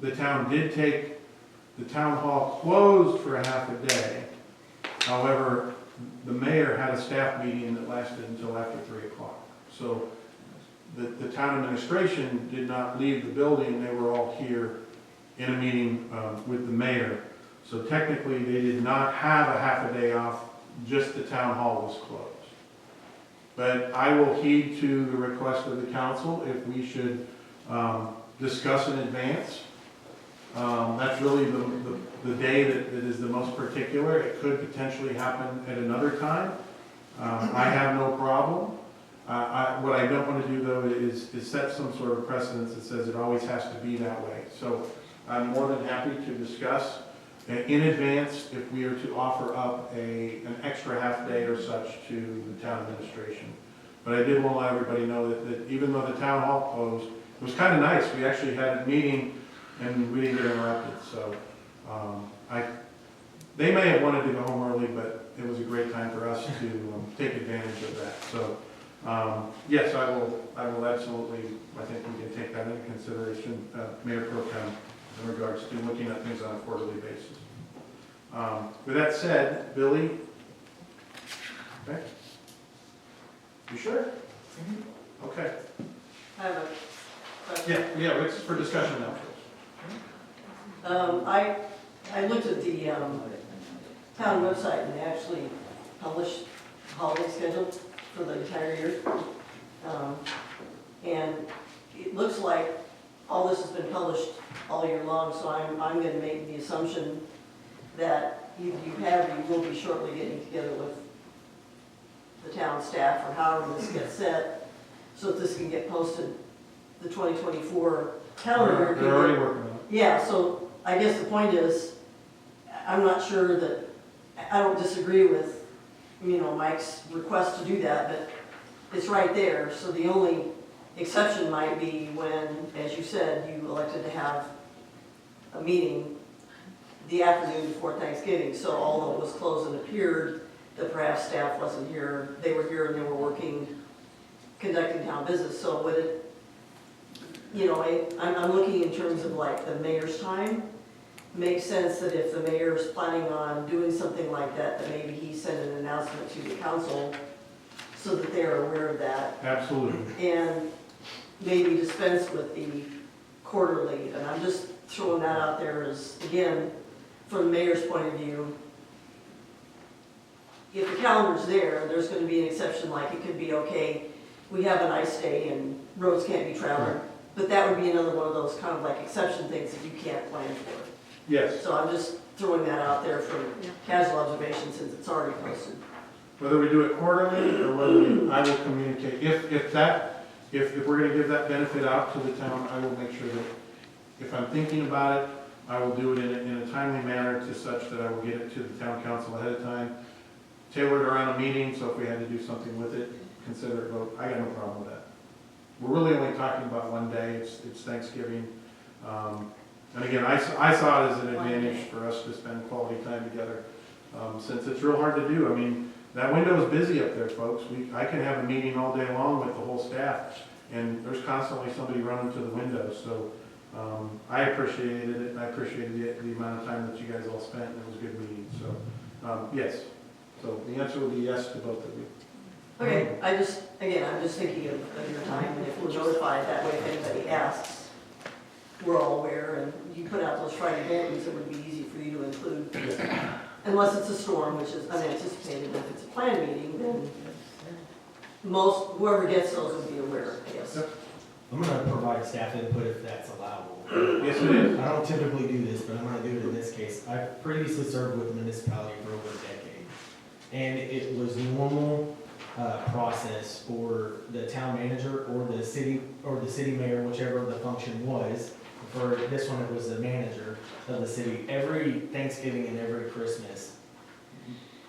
the town did take the town hall closed for a half a day. However, the mayor had a staff meeting that lasted until after 3 o'clock. So the town administration did not leave the building. They were all here in a meeting with the mayor. So technically, they did not have a half a day off, just the town hall was closed. But I will heed to the request of the council if we should discuss in advance. That's really the day that is the most particular. It could potentially happen at another time. I have no problem. What I don't want to do though is set some sort of precedence that says it always has to be that way. So I'm more than happy to discuss in advance if we are to offer up an extra half day or such to the town administration. But I did want to let everybody know that even though the town hall closed, it was kind of nice. We actually had a meeting and we didn't get interrupted. So they may have wanted to go home early, but it was a great time for us to take advantage of that. So yes, I will absolutely, I think we can take that into consideration, Mayor Pro Tem, in regards to looking at things on a quarterly basis. With that said, Billy, okay? You sure? Okay. I have a question. Yeah, it's for discussion now. I looked at the town website and they actually published the holiday schedule for the entire year. And it looks like all this has been published all year long, so I'm going to make the assumption that either you have or you will be shortly getting together with the town staff or however this gets set, so that this can get posted the 2024 calendar. They're already working on it. Yeah, so I guess the point is, I'm not sure that, I don't disagree with, Mike's request to do that, but it's right there. So the only exception might be when, as you said, you elected to have a meeting the afternoon before Thanksgiving. So although it was closed and appeared that perhaps staff wasn't here, they were here and they were working, conducting town business. So would it, I'm looking in terms of like the mayor's time. Makes sense that if the mayor's planning on doing something like that, that maybe he send an announcement to the council so that they're aware of that. Absolutely. And maybe dispense with the quarterly. And I'm just throwing that out there as, again, from the mayor's point of view, if the calendar's there, there's going to be an exception, like it could be, okay, we have an ice day and roads can't be traveled. But that would be another one of those kind of like exception things that you can't plan for. Yes. So I'm just throwing that out there for casual observation since it's already posted. Whether we do it quarterly or whether I will communicate, if we're going to give that benefit out to the town, I will make sure that if I'm thinking about it, I will do it in a timely manner to such that I will get it to the town council ahead of time, tailored around a meeting, so if we had to do something with it, consider it vote. I got no problem with that. We're really only talking about one day, it's Thanksgiving. And again, I saw it as an advantage for us to spend quality time together, since it's real hard to do. I mean, that window is busy up there, folks. I can have a meeting all day long with the whole staff, and there's constantly somebody running to the window. So I appreciated it, and I appreciated the amount of time that you guys all spent, and it was a good meeting. So, yes. So the answer would be yes to both of you. Okay, I'm just thinking of your time, and if we're notified that way, if anybody asks, we're all aware, and you put out those Friday bulletins, it would be easy for you to include unless it's a storm, which is unanticipated. If it's a planned meeting, then whoever gets those will be aware, I guess. Yep. I'm gonna provide staff input if that's allowable. Yes, it is. I don't typically do this, but I'm gonna do it in this case. I've previously served with the municipality for over a decade. And it was normal process for the town manager or the city mayor, whichever the function was. For this one, it was the manager of the city. Every Thanksgiving and every Christmas,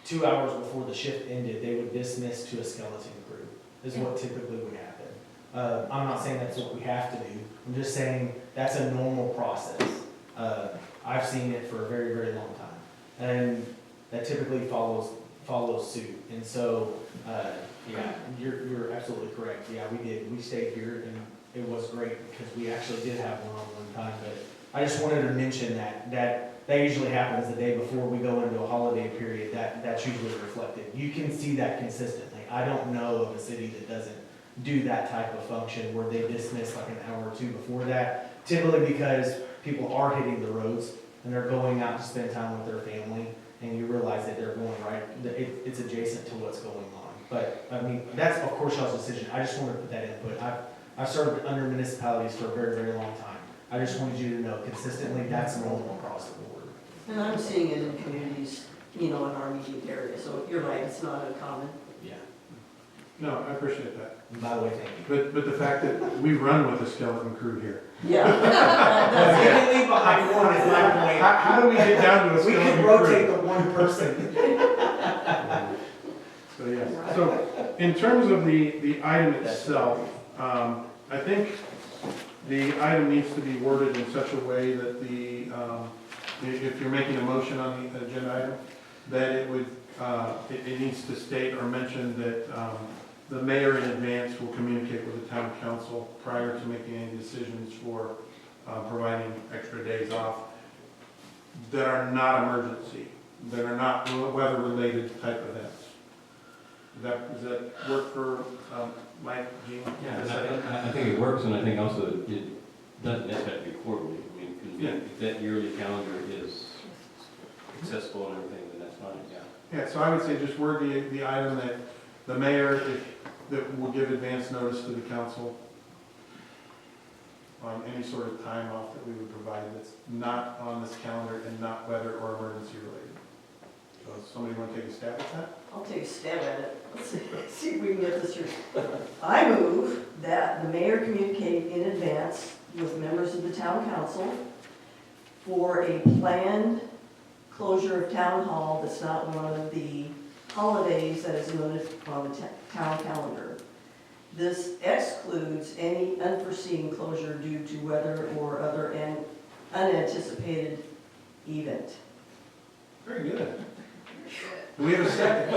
2 hours before the shift ended, they would dismiss to a skeleton crew, is what typically would happen. I'm not saying that's what we have to do. I'm just saying that's a normal process. I've seen it for a very, very long time. And that typically follows suit. And so, yeah, you're absolutely correct. Yeah, we did. We stayed here and it was great because we actually did have one time. But I just wanted to mention that usually happens the day before we go into a holiday period. That's usually reflected. You can see that consistently. I don't know of a city that doesn't do that type of function where they dismiss like an hour or two before that. Typically because people are hitting the roads and they're going out to spend time with their family. And you realize that they're going right, that it's adjacent to what's going on. But, I mean, that's, of course, y'all's decision. I just wanted to put that input. I've served under municipalities for a very, very long time. I just wanted you to know consistently, that's normal across the board. And I'm seeing it in communities, in our immediate area, so you're right, it's not uncommon. Yeah. No, I appreciate that. And by the way, thank you. But the fact that we run with a skeleton crew here. Yeah. We can leave behind one is my point. How do we get down to a We skeleton can crew? rotate the one person. So, yes. So, in terms of the item itself, I think the item needs to be worded in such a way that if you're making a motion on the agenda item, that it needs to state or mention that the mayor in advance will communicate with the town council prior to making any decisions for providing extra days off that are not emergency, that are not weather-related type events. Does that work for Mike, Gene? Yeah, I think it works, and I think also it doesn't necessarily have to be quarterly. I mean, it can be, if that yearly calendar is accessible and everything, then that's fine, yeah. Yeah, so I would say just word the item that the mayor, that will give advance notice to the council on any sort of time off that we would provide that's not on this calendar and not weather or emergency related. So somebody want to take a stab at that? I'll take a stab at it. Let's see if we can get this through. I move that the mayor communicate in advance with members of the town council for a planned closure of town hall that's not one of the holidays that is noted on the town calendar. This excludes any unforeseen closure due to weather or other unanticipated event. Very good. Do we have a second?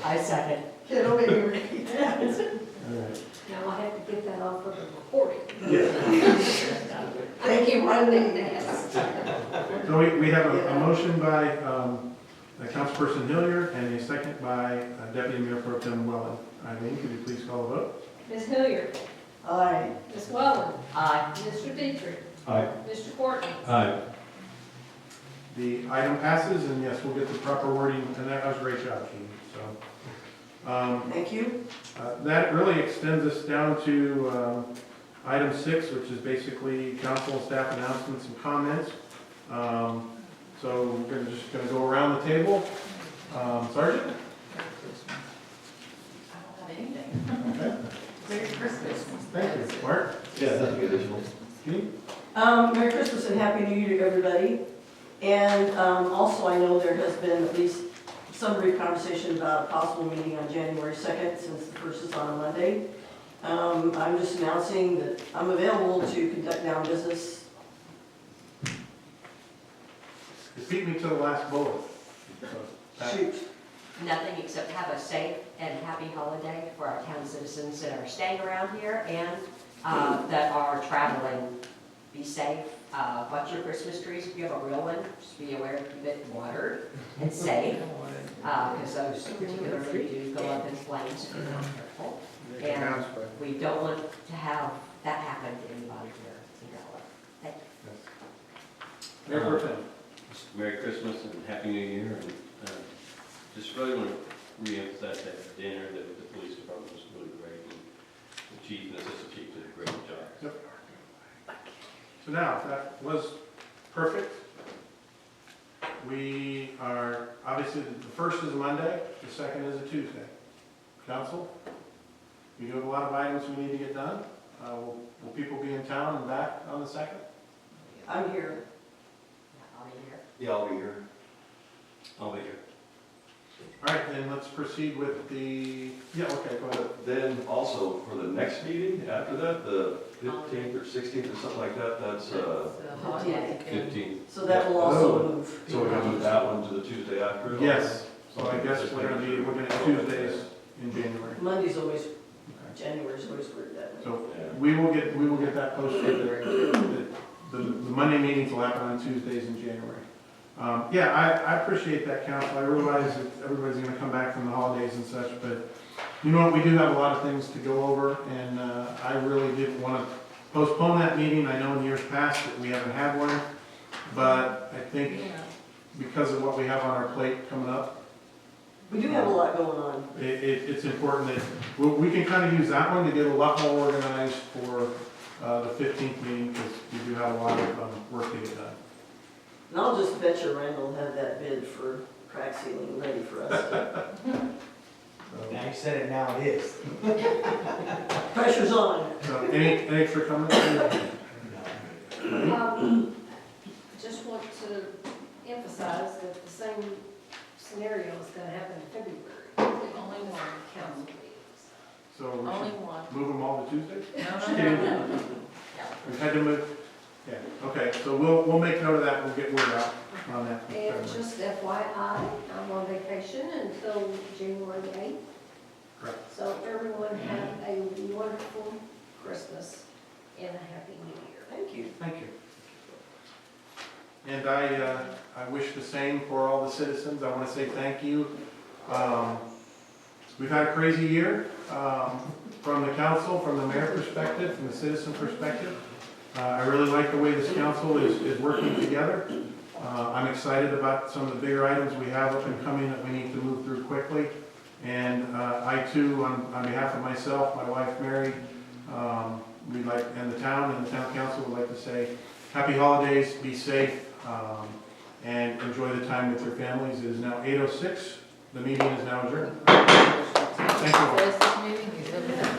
I second. Okay, don't make me repeat that. All right. Now I have to get that off of the recording. Thank you, Running fast. So we have a motion by Councilperson Hilliard and a second by Deputy Mayor Pro Tem Wellen. Eileen, could you please call the vote? Ms. Hilliard, Aye. Ms. Wellen, Aye. Mr. Dietrich, Aye. Mr. Courtney. Aye. The item passes, and yes, we'll get the proper wording, and that was a great job, Gene. So, Thank you. that really extends us down to item 6, which is basically council and staff announcements and comments. So we're just going to go around the table. Sergeant? I don't have anything. Okay. Merry Christmas. Thank you. Mark? Yeah, nothing additional. Gene? Merry Christmas and Happy New Year to everybody. And also, I know there has been at least some brief conversation about a possible meeting on January 2nd, since the first is on a Monday. I'm just announcing that I'm available to conduct down business. You beat me to the last bullet. So, Shoot. Nothing except have a safe and happy holiday for our town citizens that are staying around here and that are traveling. Be safe. Watch your Christmas trees. If you have a real one, just be aware to keep it watered and safe, because those particularly do go up in flames if you're not careful. And we don't want to have that happen to anybody here in Delaware. Thank you. Mayor Pro Tem. Merry Christmas and Happy New Year, and just really want to reemphasize that dinner that the police department was really great, and the chief and assistant chief did a great job. So now, that was perfect. We are, obviously, the first is a Monday, the second is a Tuesday. Council, we do have a lot of items we need to get done. Will people be in town and back on the second? I'm here. I'll be here. Yeah, I'll be here. I'll be here. All right, then let's proceed with the, yeah, okay, go ahead. Then also for the next meeting after that, the 15th or 16th or something like that, that's, Holiday. 15. So that will also move. so we're gonna move that one to the Tuesday after? Yes, so I guess we're gonna Tuesdays in January. Monday's always, January's always weird that way. So Yeah. we will get that posted. The Monday meetings will happen on Tuesdays in January. Yeah, I appreciate that, council. I realize that everybody's gonna come back from the holidays and such, but you know what, we do have a lot of things to go over, and I really didn't wanna postpone that meeting. I know in years past that we haven't had one, but I think because of what we have on our plate coming up, We do have a lot going on. it's important that, we can kind of use that one to get a lot more organized for the 15th meeting, because we do have a lot of work to get done. And I'll just bet you Randall will have that bid for crack sealing ready for us to. Now you said it, now it is. Pressure's on. So any extra comments? Just want to emphasize that the same scenario is gonna happen in February. Only one. Council meetings. So we Only should one. move them all to Tuesday? No. We've had to move, yeah, okay, so we'll make note of that, we'll get word out on that. And just FYI, I'm on vacation until January 8th. Correct. So everyone have a wonderful Christmas and a Happy New Year. Thank you. Thank you. And I wish the same for all the citizens. I want to say thank you. We've had a crazy year from the council, from the mayor perspective, from the citizen perspective. I really like the way this council is working together. I'm excited about some of the bigger items we have up and coming that we need to move through quickly. And I too, on behalf of myself, my wife Mary, and the town council would like to say happy holidays, be safe, and enjoy the time with your families. It is now 8:06. The meeting is now adjourned. Thank you all. Where's this meeting? Is over there.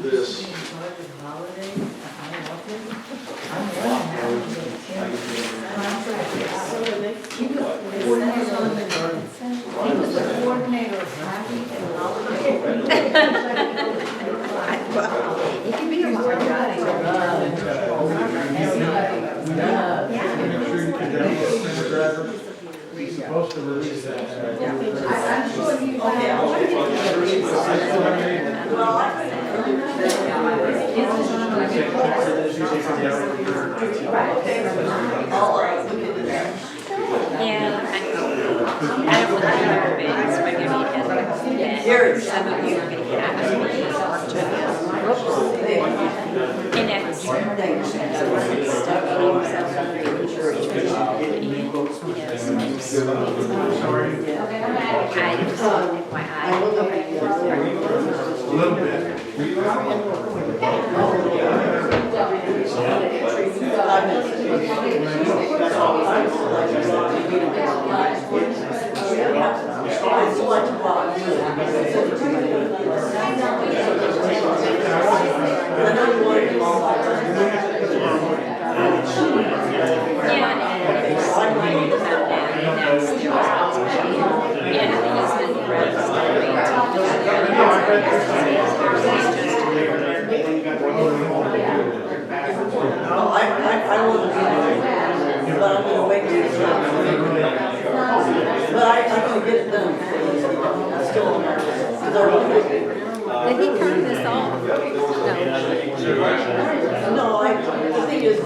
This. It can be hard. We're supposed to release that. I'm sure you. Okay, I'll wait. Well, I'll look into that. Yeah. I don't know bids, but give me a Gary, some of you are going to have A little bit. I will be there, but I'm gonna wait till it's done. But I'm gonna get it done. I'm still on there. 'Cause I really- Did he turn this off? No, I